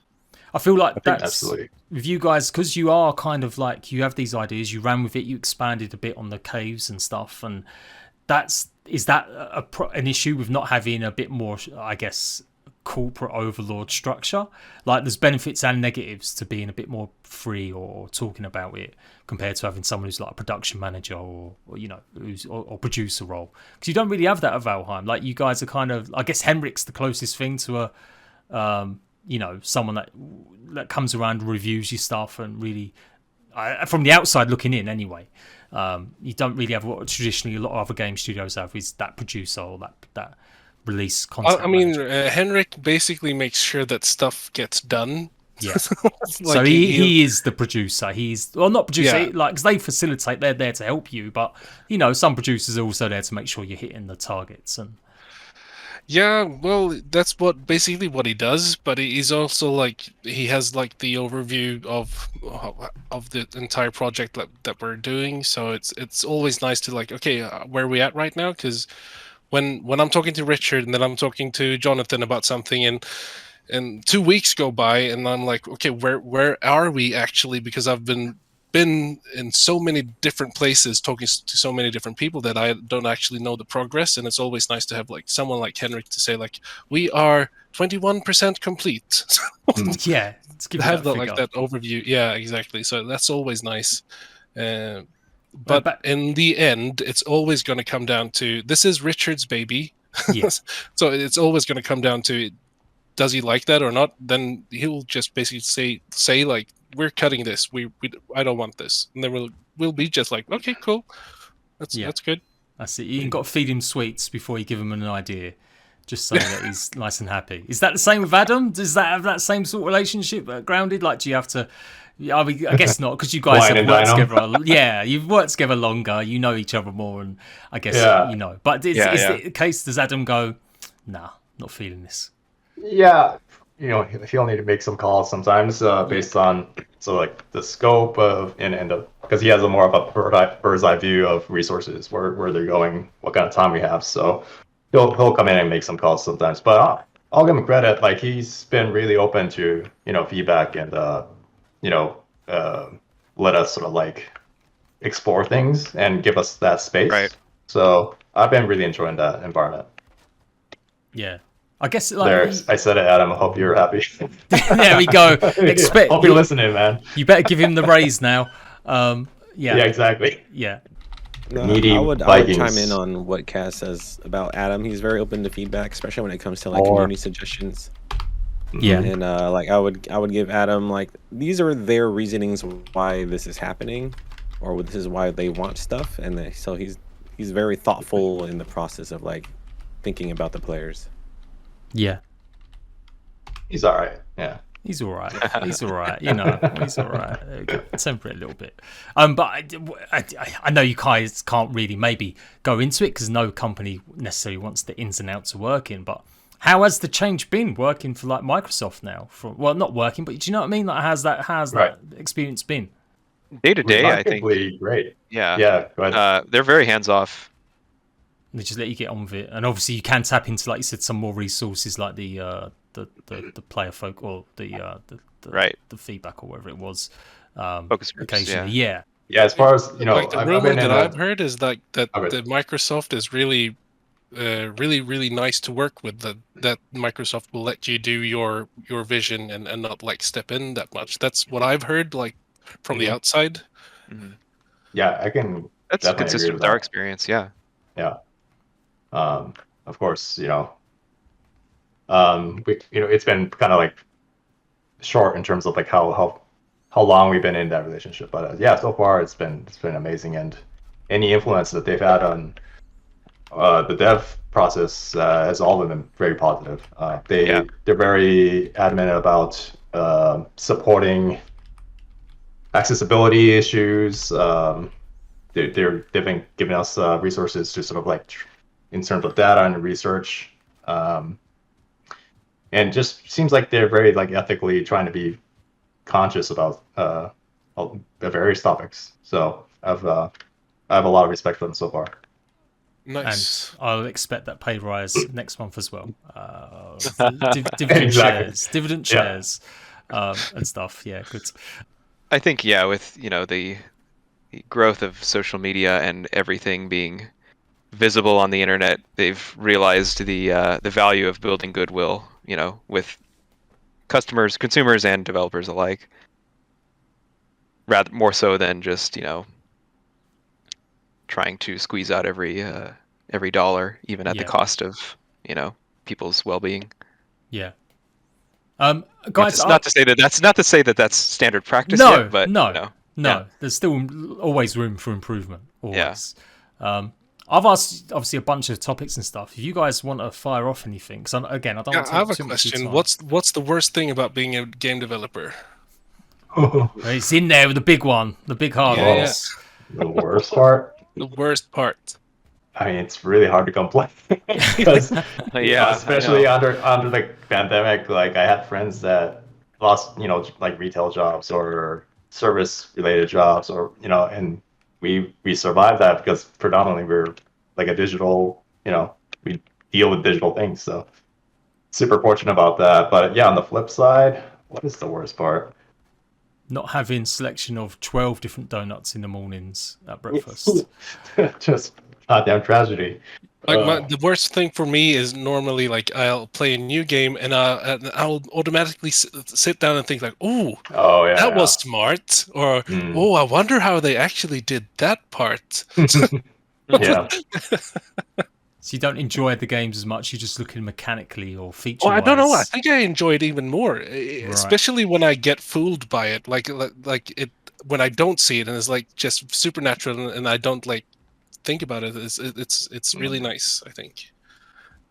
I feel like that's absolutely with you guys, because you are kind of like, you have these ideas, you ran with it, you expanded a bit on the caves and stuff, and is that an issue with not having a bit more, I guess, corporate overlord structure? Like, there's benefits and negatives to being a bit more free or talking about it compared to having someone who's like a production manager or producer role, because you don't really have that at Valheim. Like, you guys are kind of, I guess Henrik's the closest thing to a someone that comes around and reviews your stuff, and really from the outside looking in anyway, you don't really have what traditionally a lot of other game studios have, is that producer or that release content. I mean, Henrik basically makes sure that stuff gets done. Yeah. So he is the producer. He's not producer, because they facilitate. They're there to help you, but some producers are also there to make sure you're hitting the targets. And Yeah, well, that's basically what he does. But he's also like he has like the overview of the entire project that we're doing. So it's always nice to like, okay, where are we at right now? Because when I'm talking to Richard and then I'm talking to Jonathan about something, and 2 weeks go by and I'm like, okay, where are we actually? Because I've been in so many different places talking to so many different people that I don't actually know the progress, and it's always nice to have like someone like Henrik to say like, we are 21% complete. Yeah, let's give have that like that overview. Yeah, exactly. So that's always nice. But in the end, it's always going to come down to, this is Richard's baby. Yes. So it's always going to come down to, does he like that or not? Then he'll just basically say like, we're cutting this. I don't want this, and then we'll be just like, okay, cool. That's good. That's it. You got to feed him sweets before you give him an idea, just so that he's nice and happy. Is that the same with Adam? Does that have that same sort of relationship at Grounded? Like, do you have to? I mean, I guess not, because you guys have worked together. Yeah, you've worked together longer. You know each other more, and I guess you know. But is it the case? Does Adam go, nah, not feeling this? Yeah, you know, he'll need to make some calls sometimes based on like the scope of because he has a more of a bird's eye view of resources, where they're going, what kind of time we have. So he'll come in and make some calls sometimes. But I'll give him credit. Like, he's been really open to feedback and let us sort of like explore things and give us that space. Right. So I've been really enjoying that environment. Yeah. I guess like I said it, Adam. I hope you're happy. There we go. Hope you're listening, man. You better give him the raise now. Yeah, exactly. Yeah. No, I would chime in on what Kaz says about Adam. He's very open to feedback, especially when it comes to like community suggestions. Yeah. And like I would give Adam like, these are their reasonings why this is happening, or this is why they want stuff, and so he's very thoughtful in the process of like thinking about the players. Yeah. He's all right. Yeah. He's all right. He's all right. You know, he's all right. Temper it a little bit. But I know you guys can't really maybe go into it because no company necessarily wants the ins and outs of working. But how has the change been working for like Microsoft now? Well, not working, but do you know what I mean? Like, how's that experience been? Day to day, I think. Great. Yeah. Yeah. Go ahead. They're very hands off. They just let you get on with it, and obviously you can tap into, like you said, some more resources like the player folk or the feedback or whatever it was. Focus groups, occasionally, yeah. As far as like the rumor that I've heard is like that Microsoft is really, really nice to work with. That Microsoft will let you do your vision and not like step in that much. That's what I've heard, like from the outside. Mm-hmm. Yeah, I can. That's consistent with our experience. Yeah. Yeah. Of course, it's been kind of like short in terms of like how long we've been in that relationship, but so far it's been amazing, and any influence that they've had on the dev process has all been very positive. They're very adamant about supporting accessibility issues. They've been giving us resources to sort of like in terms of data and research, and just seems like they're very like ethically trying to be conscious about the various topics. So I have a lot of respect for them so far. Nice. And I'll expect that pay rise next month as well. Dividend shares, and stuff. Yeah, good. I think with the growth of social media and everything being visible on the internet, they've realized the value of building goodwill, with customers, consumers, and developers alike. Rather more so than just trying to squeeze out every dollar, even at the cost of people's well-being. Yeah. Guys, not to say that that's standard practice. Yet, but no, there's still always room for improvement. Always. Yeah. I've asked obviously a bunch of topics and stuff. If you guys want to fire off anything, because again, I don't. Want to I have a question. What's the worst thing about being a game developer? It's in there with the big one, the big hard one. The worst part. The worst part. I mean, it's really hard to complain because Yeah, especially under the pandemic, like I had friends that lost, like retail jobs or service related jobs, or and we survived that because predominantly we're like a digital, we deal with digital things, so super fortunate about that. But yeah, on the flip side, what is the worst part? Not having selection of 12 different donuts in the mornings at breakfast. Just goddamn tragedy. Like the worst thing for me is normally like I'll play a new game and I'll automatically sit down and think like, oh yeah, that was smart, or oh, I wonder how they actually did that part. Yeah. So you don't enjoy the games as much. You're just looking mechanically or feature. I don't know. I think I enjoy it even more, especially when I get fooled by it. Like it when I don't see it and it's like just supernatural and I don't like think about it. It's really nice, I think.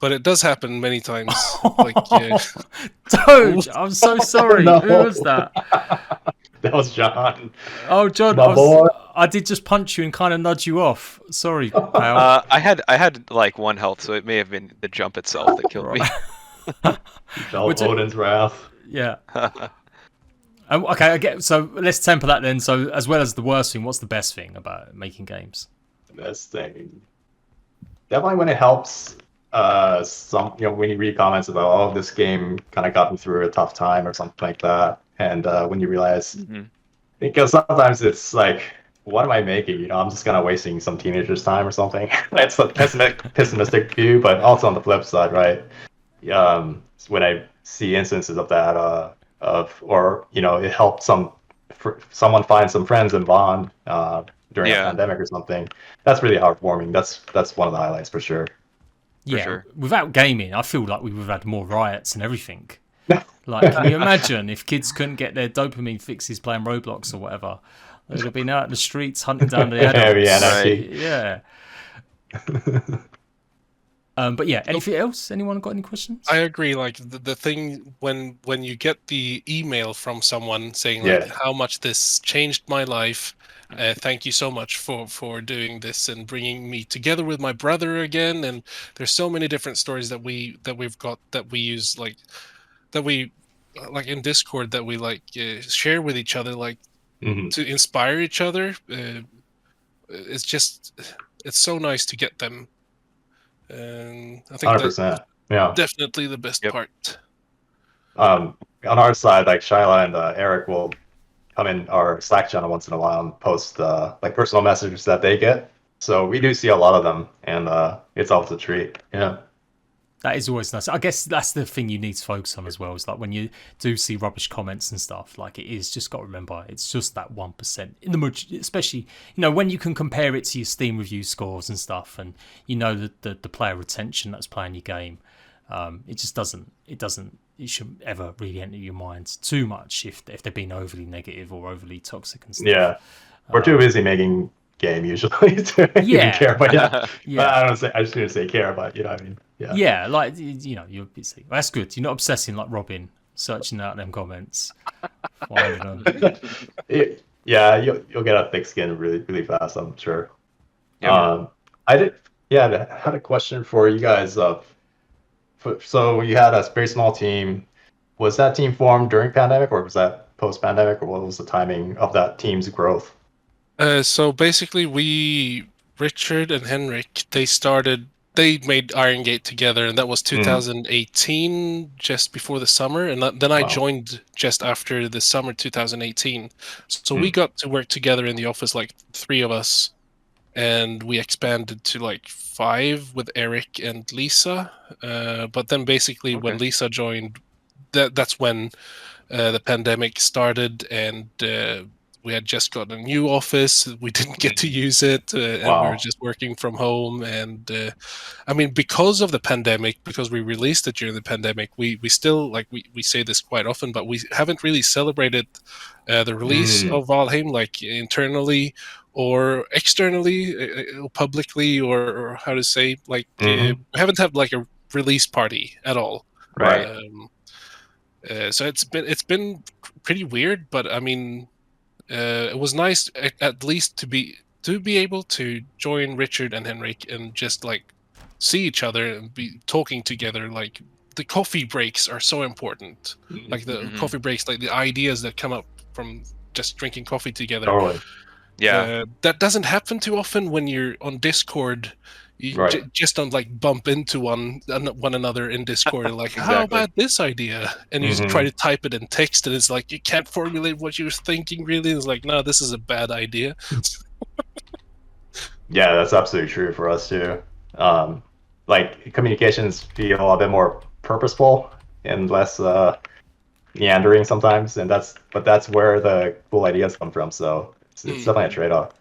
But it does happen many times. Like, Dude, I'm so sorry. No. Who was that? That was John. Oh, John, I did just punch you and kind of nudge you off. Sorry, pal. I had like 1 health, so it may have been the jump itself that killed me. Felt Odin's wrath. Yeah. Okay, I get. So let's temper that then. So as well as the worst thing, what's the best thing about making games? The best thing, definitely when it helps. When you read comments about, oh, this game kind of got me through a tough time or something like that, and when you realize, because sometimes it's like, what am I making? I'm just kind of wasting some teenager's time or something. That's a pessimistic view, but also on the flip side, right? When I see instances of that, it helped someone find some friends and bond during a pandemic or something. That's really heartwarming. That's one of the highlights for sure. Yeah, sure. Without gaming, I feel like we would have had more riots and everything. Like, can you imagine if kids couldn't get their dopamine fixes playing Roblox or whatever? They'd have been out in the streets hunting down the adults. Yeah. But yeah, anything else? Anyone got any questions? I agree. Like the thing when you get the email from someone saying like how much this changed my life. Thank you so much for doing this and bringing me together with my brother again. And there's so many different stories that we've got that we use like in Discord that we like share with each other like to inspire each other. It's so nice to get them. And I think 100%. Yeah, definitely the best part. On our side, like Shyla and Eric will come in our Slack channel once in a while and post like personal messages that they get. So we do see a lot of them, and it's always a treat. Yeah. That is always nice. I guess that's the thing you need to focus on as well. Is like when you do see rubbish comments and stuff, like it is just got to remember it's just that 1%. In the especially when you can compare it to your Steam review scores and stuff, and the player retention that's playing your game. It just doesn't. It shouldn't ever really enter your mind too much if they're being overly negative or overly toxic and stuff. Yeah, we're too busy making game usually to even care. But I shouldn't say care, but you know what I mean. Yeah. Yeah, like you're busy. Well, that's good. You're not obsessing like Robin, searching out them comments. Yeah, you'll get a thick skin really really fast, I'm sure. Yeah. I had a question for you guys. So you had a very small team. Was that team formed during pandemic, or was that post-pandemic, or what was the timing of that team's growth? So basically, Richard and Henrik, they made Iron Gate together, and that was 2018, just before the summer, and then I joined just after the summer 2018. So we got to work together in the office, like 3 of us, and we expanded to like 5 with Eric and Lisa. But then basically when Lisa joined, that's when the pandemic started, and we had just got a new office. We didn't get to use it, and we were just working from home. And I mean, because of the pandemic, because we released it during the pandemic, we still, like, we say this quite often, but we haven't really celebrated the release of Valheim, like internally or externally, publicly, or how to say, like, we haven't had like a release party at all. Right. So it's been pretty weird, but I mean, it was nice at least to be to be able to join Richard and Henrik and just like see each other and be talking together, like the coffee breaks are so important. Like the coffee breaks, like the ideas that come up from just drinking coffee together. Totally. Yeah. That doesn't happen too often when you're on Discord. You just don't like bump into one another in Discord and like, how about this idea? And you try to type it in text and it's like, you can't formulate what you're thinking really. It's like, no, this is a bad idea. Yeah, that's absolutely true for us too. Like communications feel a bit more purposeful and less meandering sometimes, and that's where the cool ideas come from. So it's definitely a trade-off.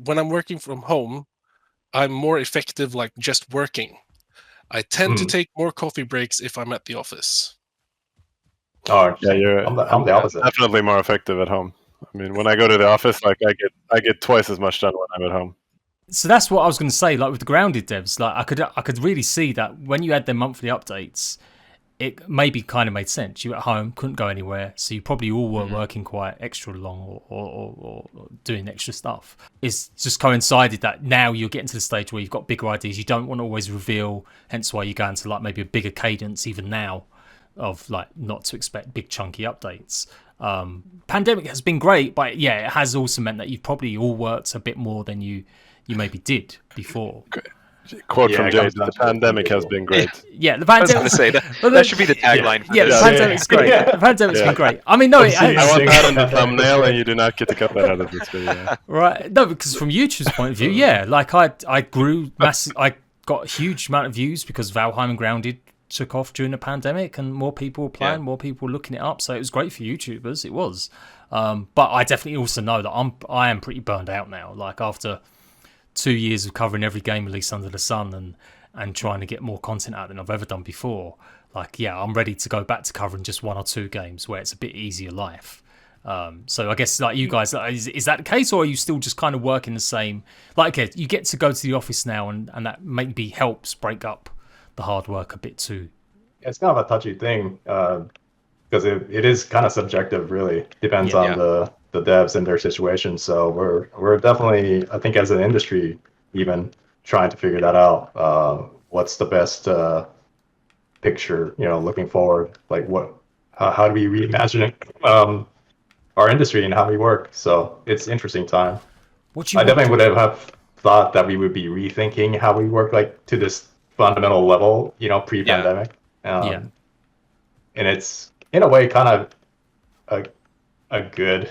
When I'm working from home, I'm more effective like just working. I tend to take more coffee breaks if I'm at the office. Oh, yeah, I'm the opposite. Definitely more effective at home. I mean, when I go to the office, like I get twice as much done when I'm at home. So that's what I was going to say. Like with the grounded devs, like I could really see that when you had their monthly updates, it maybe kind of made sense. You were at home, couldn't go anywhere, so you probably all were working quite extra long or doing extra stuff. It's just coincided that now you're getting to the stage where you've got bigger ideas. You don't want to always reveal, hence why you go into like maybe a bigger cadence even now of like not to expect big chunky updates. Pandemic has been great, but yeah, it has also meant that you've probably all worked a bit more than you maybe did before. Quote from Jade: "The pandemic has been great." Yeah, the pandemic. I was going to say that should be the tagline. Yeah, the pandemic's great. The pandemic's been great. I mean, no, I want that in the thumbnail, and you do not get to cut that out of this video. Right? No, because from YouTube's point of view, yeah, like I grew massive. I got a huge amount of views because Valheim and Grounded took off during the pandemic, and more people were playing, more people were looking it up. So it was great for YouTubers. It was, but I definitely also know that I am pretty burned out now. Like after 2 years of covering every game release under the sun and trying to get more content out than I've ever done before. Like, yeah, I'm ready to go back to covering just 1 or 2 games where it's a bit easier life. So I guess like you guys, is that the case, or are you still just kind of working the same? Like, okay, you get to go to the office now, and that maybe helps break up the hard work a bit too. It's kind of a touchy thing because it is kind of subjective, really. Depends on the devs and their situation. So we're definitely, I think, as an industry, even trying to figure that out. What's the best picture, looking forward? Like how do we reimagine our industry and how we work? So it's interesting time. I definitely would have thought that we would be rethinking how we work, like to this fundamental level, pre-pandemic. And it's in a way kind of a good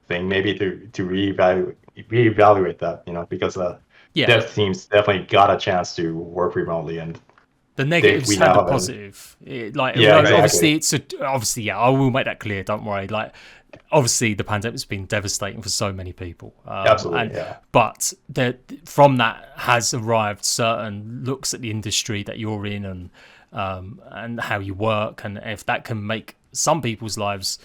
thing maybe to reevaluate that, because dev teams definitely got a chance to work remotely, and the negatives had the positive. Obviously, I will make that clear. Don't worry. Like, obviously, the pandemic's been devastating for so many people. Absolutely, But from that has arrived certain looks at the industry that you're in and how you work, and if that can make some people's lives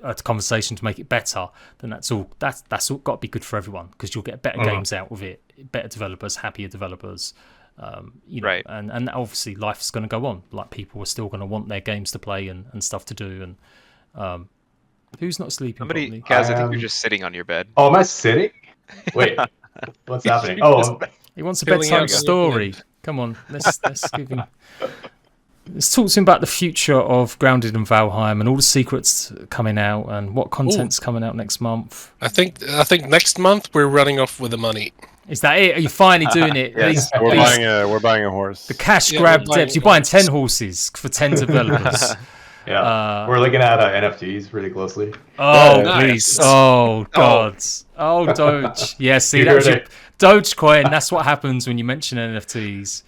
a conversation to make it better, then that's all got to be good for everyone, because you'll get better games out of it, better developers, happier developers. And obviously life's going to go on. Like, people are still going to want their games to play and stuff to do. And who's not sleeping? Kaz, I think you're just sitting on your bed. Oh, am I sitting? Wait, what's happening? Oh, he wants a bedtime story. Come on, let's give him. Let's talk to him about the future of Grounded and Valheim and all the secrets coming out and what content's coming out next month. I think next month we're running off with the money. Is that it? Are you finally doing it? Yes. We're buying a horse. The cash grab devs. You're buying 10 horses for 10 developers. We're looking at NFTs really closely. Oh, please. Oh, God. Oh, Doge. Yeah, see, that was your Dogecoin. That's what happens when you mention NFTs.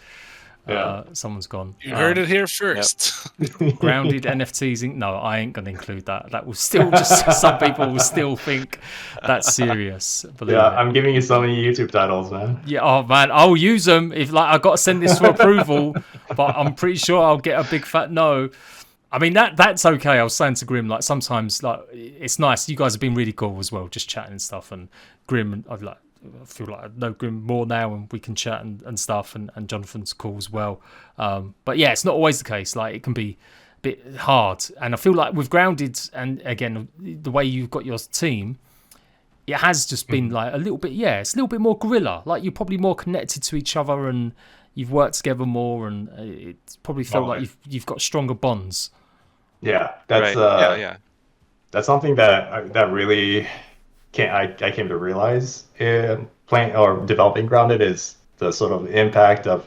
Someone's gone. You heard it here first. Grounded NFTs. No, I ain't gonna include that. That will still just some people will still think that's serious. Believe it. I'm giving you so many YouTube titles, man. Yeah, oh man, I'll use them if I got to send this for approval, but I'm pretty sure I'll get a big fat no. I mean that's okay. I was saying to Grim, like, sometimes like it's nice. You guys have been really cool as well, just chatting and stuff. And Grim, I feel like I know Grim more now, and we can chat and stuff, and Jonathan's cool as well. But yeah, it's not always the case. Like, it can be a bit hard, and I feel like with Grounded, and again the way you've got your team, it has just been like a little bit, it's a little bit more guerrilla. Like you're probably more connected to each other and you've worked together more, and it's probably felt like you've got stronger bonds. Yeah, that's that's something that really I came to realize in playing or developing Grounded, is the sort of impact of,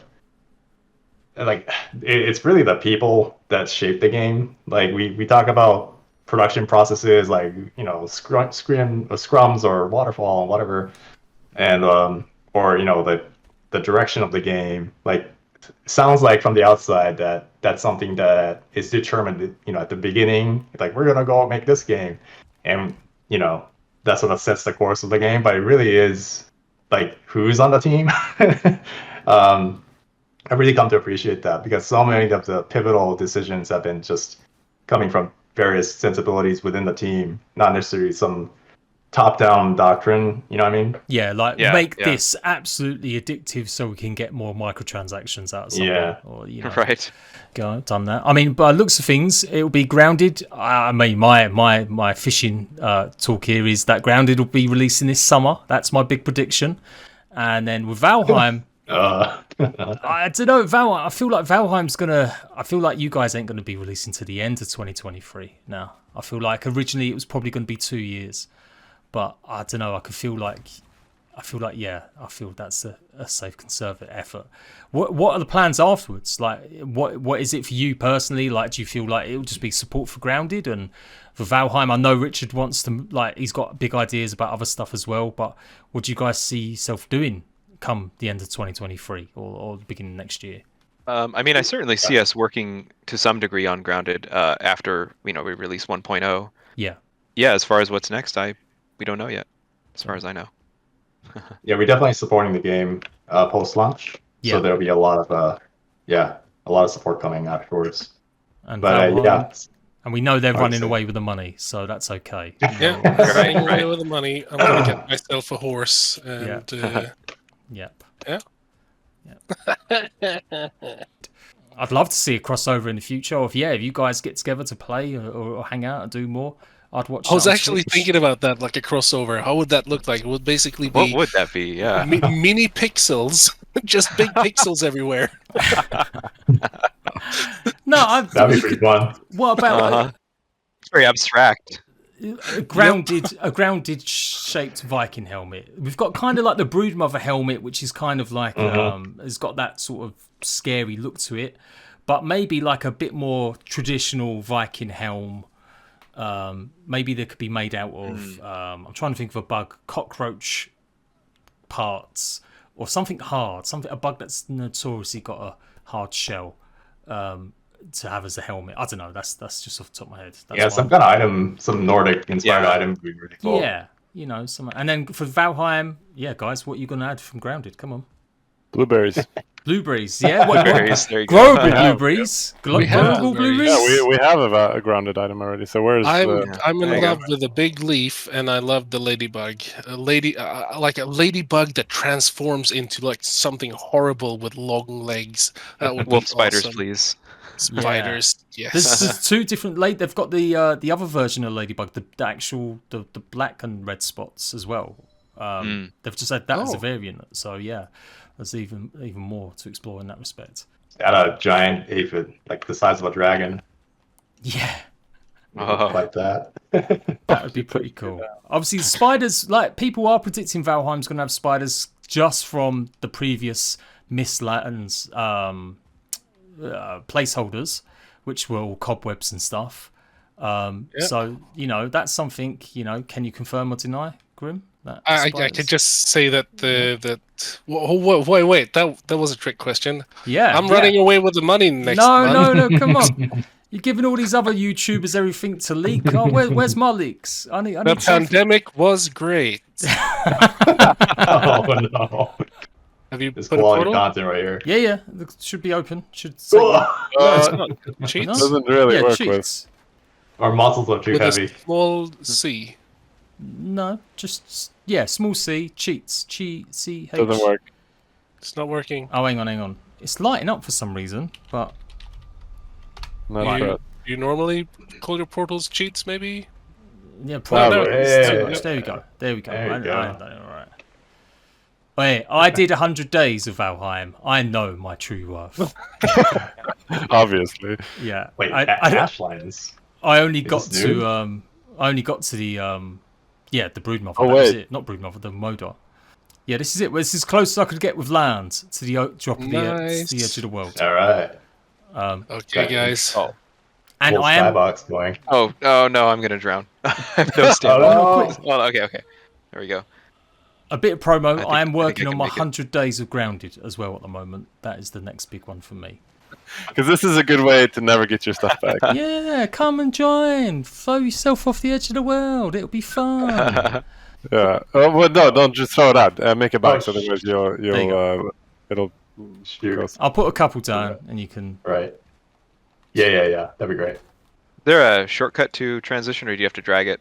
like, it's really the people that shape the game. Like we talk about production processes, like, you know, scrums or waterfall and whatever, and or, you know, the direction of the game. Like, sounds like from the outside that that's something that is determined, you know, at the beginning, like, we're gonna go make this game, and, you know, that sort of sets the course of the game. But it really is like who's on the team. I really come to appreciate that, because so many of the pivotal decisions have been just coming from various sensibilities within the team, not necessarily some top-down doctrine, you know what I mean? Yeah, like make this absolutely addictive so we can get more microtransactions out of something. Yeah, or, you know, right. Go done that. I mean, by looks of things, it will be Grounded. I mean, my fishing talk here is that Grounded will be releasing this summer. That's my big prediction. And then with Valheim, I don't know, Valheim. I feel like Valheim's gonna. I feel like you guys ain't gonna be releasing to the end of 2023. Now, I feel like originally it was probably gonna be 2 years. But I don't know. I feel like that's a safe conservative effort. What are the plans afterwards? Like, what is it for you personally? Like, do you feel like it'll just be support for Grounded? And for Valheim, I know Richard wants to, like, he's got big ideas about other stuff as well. But what do you guys see yourself doing come the end of 2023 or the beginning of next year? I mean, I certainly see us working to some degree on Grounded after, you know, we release 1.0. Yeah. Yeah. As far as what's next, we don't know yet, as far as I know. Yeah, we're definitely supporting the game post-launch. Yeah. So there'll be a lot of support coming afterwards. And and we know they're running away with the money, so that's okay. Yeah, running away with the money. I'm gonna get myself a horse. And, Yep. I'd love to see a crossover in the future. Or if you guys get together to play or hang out and do more, I'd watch. I was actually thinking about that, like a crossover. How would that look like? It would basically be. What would that be? Yeah. Mini pixels, just big pixels everywhere. No, that'd be pretty fun. What about? It's very abstract. A grounded shaped Viking helmet. We've got kind of like the Broodmother helmet, which is kind of like has got that sort of scary look to it, but maybe like a bit more traditional Viking helm. Maybe they could be made out of I'm trying to think of a bug, cockroach parts or something hard, a bug that's notoriously got a hard shell to have as a helmet. I don't know, that's just off the top of my head. That's some kind of item, some Nordic inspired item would be really cool. Yeah, you know, and then for Valheim, guys, what are you gonna add from Grounded? Come on. Blueberries. Blueberries, yeah. Blueberries, there you go. Blueberries. Global blueberries. Yeah, we have a Grounded item already. So where's I'm in love with a big leaf, and I love the ladybug. Like a ladybug that transforms into like something horrible with long legs. That would wolf be spiders, awesome. Please. Spiders, yes. There's two different. They've got the other version of ladybug, the actual the black and red spots as well. They've just had that as a variant. So yeah. There's even more to explore in that respect. Add a giant aphid, like the size of a dragon. Yeah. Like that. That would be pretty cool. Obviously, the spiders, like, people are predicting Valheim's going to have spiders just from the previous Miss Latins placeholders, which were all cobwebs and stuff. So, you know, that's something, you know, can you confirm or deny, Grim? I could just say that wait, that was a trick question. Yeah, I'm running away with the money next month. No, come on. You're giving all these other YouTubers everything to leak. Oh, where's my leaks? I need the pandemic was great. Oh no! Have you put quality content right here? Yeah. It should be open. Should say. It's not. Cheats? Doesn't really work cheats. Our muscles are too heavy. A small C. No, just small C, cheats, C-H. Doesn't work. It's not working. Oh, hang on. It's lighting up for some reason, but not you normally call your portals cheats, maybe? Yeah, probably. Hey. Too much. There we go. There you go. All right. Wait, I did 100 days of Valheim. I know my true worth. Obviously. Yeah. Wait, Ashlines. I only got to the the Broodmother. Oh, that was wait. it. Not Broodmother, the Modar. Yeah, this is it. This is as close as I could get with land to the drop of the edge of the world. All right. Okay, guys. Oh. And Full I am. skybox going. Oh no, I'm gonna drown. I have no stamina. Well, okay. There we go. A bit of promo. I am I working can on my make it. 100 days of Grounded as well at the moment. That is the next big one for me. Because this is a good way to never get your stuff back. Yeah, come and join. Throw yourself off the edge of the world. It'll be fun. Yeah. Oh, well, no, don't just throw it out. Make a box, otherwise it'll Shoot. I'll put a couple down and you can. Right. Yeah. That'd be great. Is there a shortcut to transition, or do you have to drag it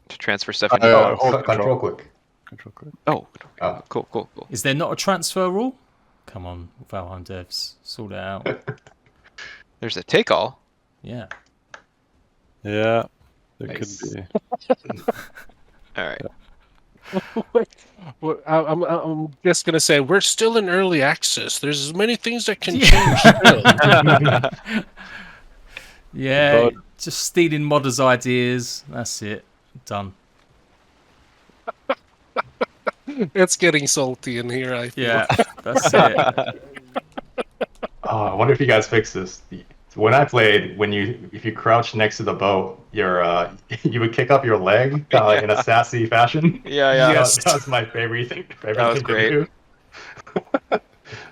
to transfer stuff into Uh, box? Control click. Control click. Oh, Oh. cool. Is there not a transfer rule? Come on, Valheim devs, sort it out. There's a take all. Yeah. Yeah. There Nice. could be. All right. Well, I'm just gonna say we're still in early access. There's as many things that can change. Still. Yeah, just stealing modders' ideas. That's it. Done. It's getting salty in here. I feel. Yeah, that's it. Oh, I wonder if you guys fixed this. When I played, if you crouch next to the boat, you would kick up your leg in a sassy fashion. Yeah. Yes. That was my favorite thing. That was great. To do.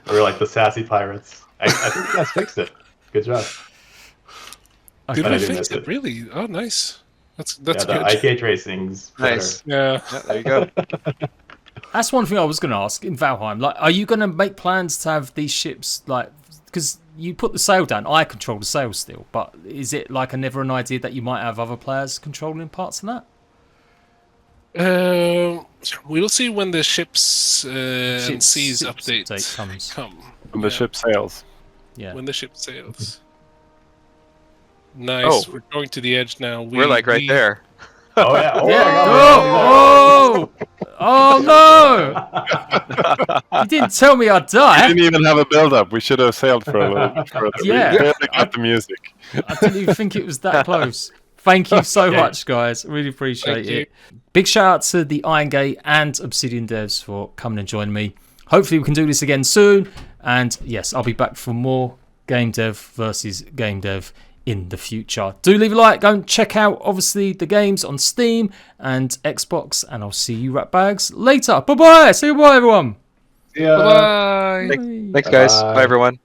We were like the sassy pirates. I think you guys fixed it. Good job. Did But I we did fix miss it? it. Really? Oh, nice. That's Yeah, good. the IK tracing's better. Nice. Yeah. Yeah, there you go. That's one thing I was going to ask in Valheim. Like, are you going to make plans to have these ships like? Because you put the sail down, I control the sail still. But is it like never an idea that you might have other players controlling parts of that? We'll see when the ships and seas Ships update comes. come. When the ship sails. Yeah. When the ship sails. Nice. Oh. We're going to the edge now. We're like right there. Oh yeah. Oh, Yeah. my God. Oh no! You didn't tell me I'd We die. didn't even have a build-up. We should have sailed for a little. Yeah. We barely got the music. I didn't even think it was that close. Thank you so much, guys. Really appreciate Thank you. it. Big shout out to the Iron Gate and Obsidian devs for coming and joining me. Hopefully we can do this again soon. And yes, I'll be back for more game dev versus game dev in the future. Do leave a like. Go and check out, obviously, the games on Steam and Xbox. And I'll see you rat bags later. Bye-bye. Say goodbye, everyone. Yeah. Bye. Thanks, guys. Bye, everyone.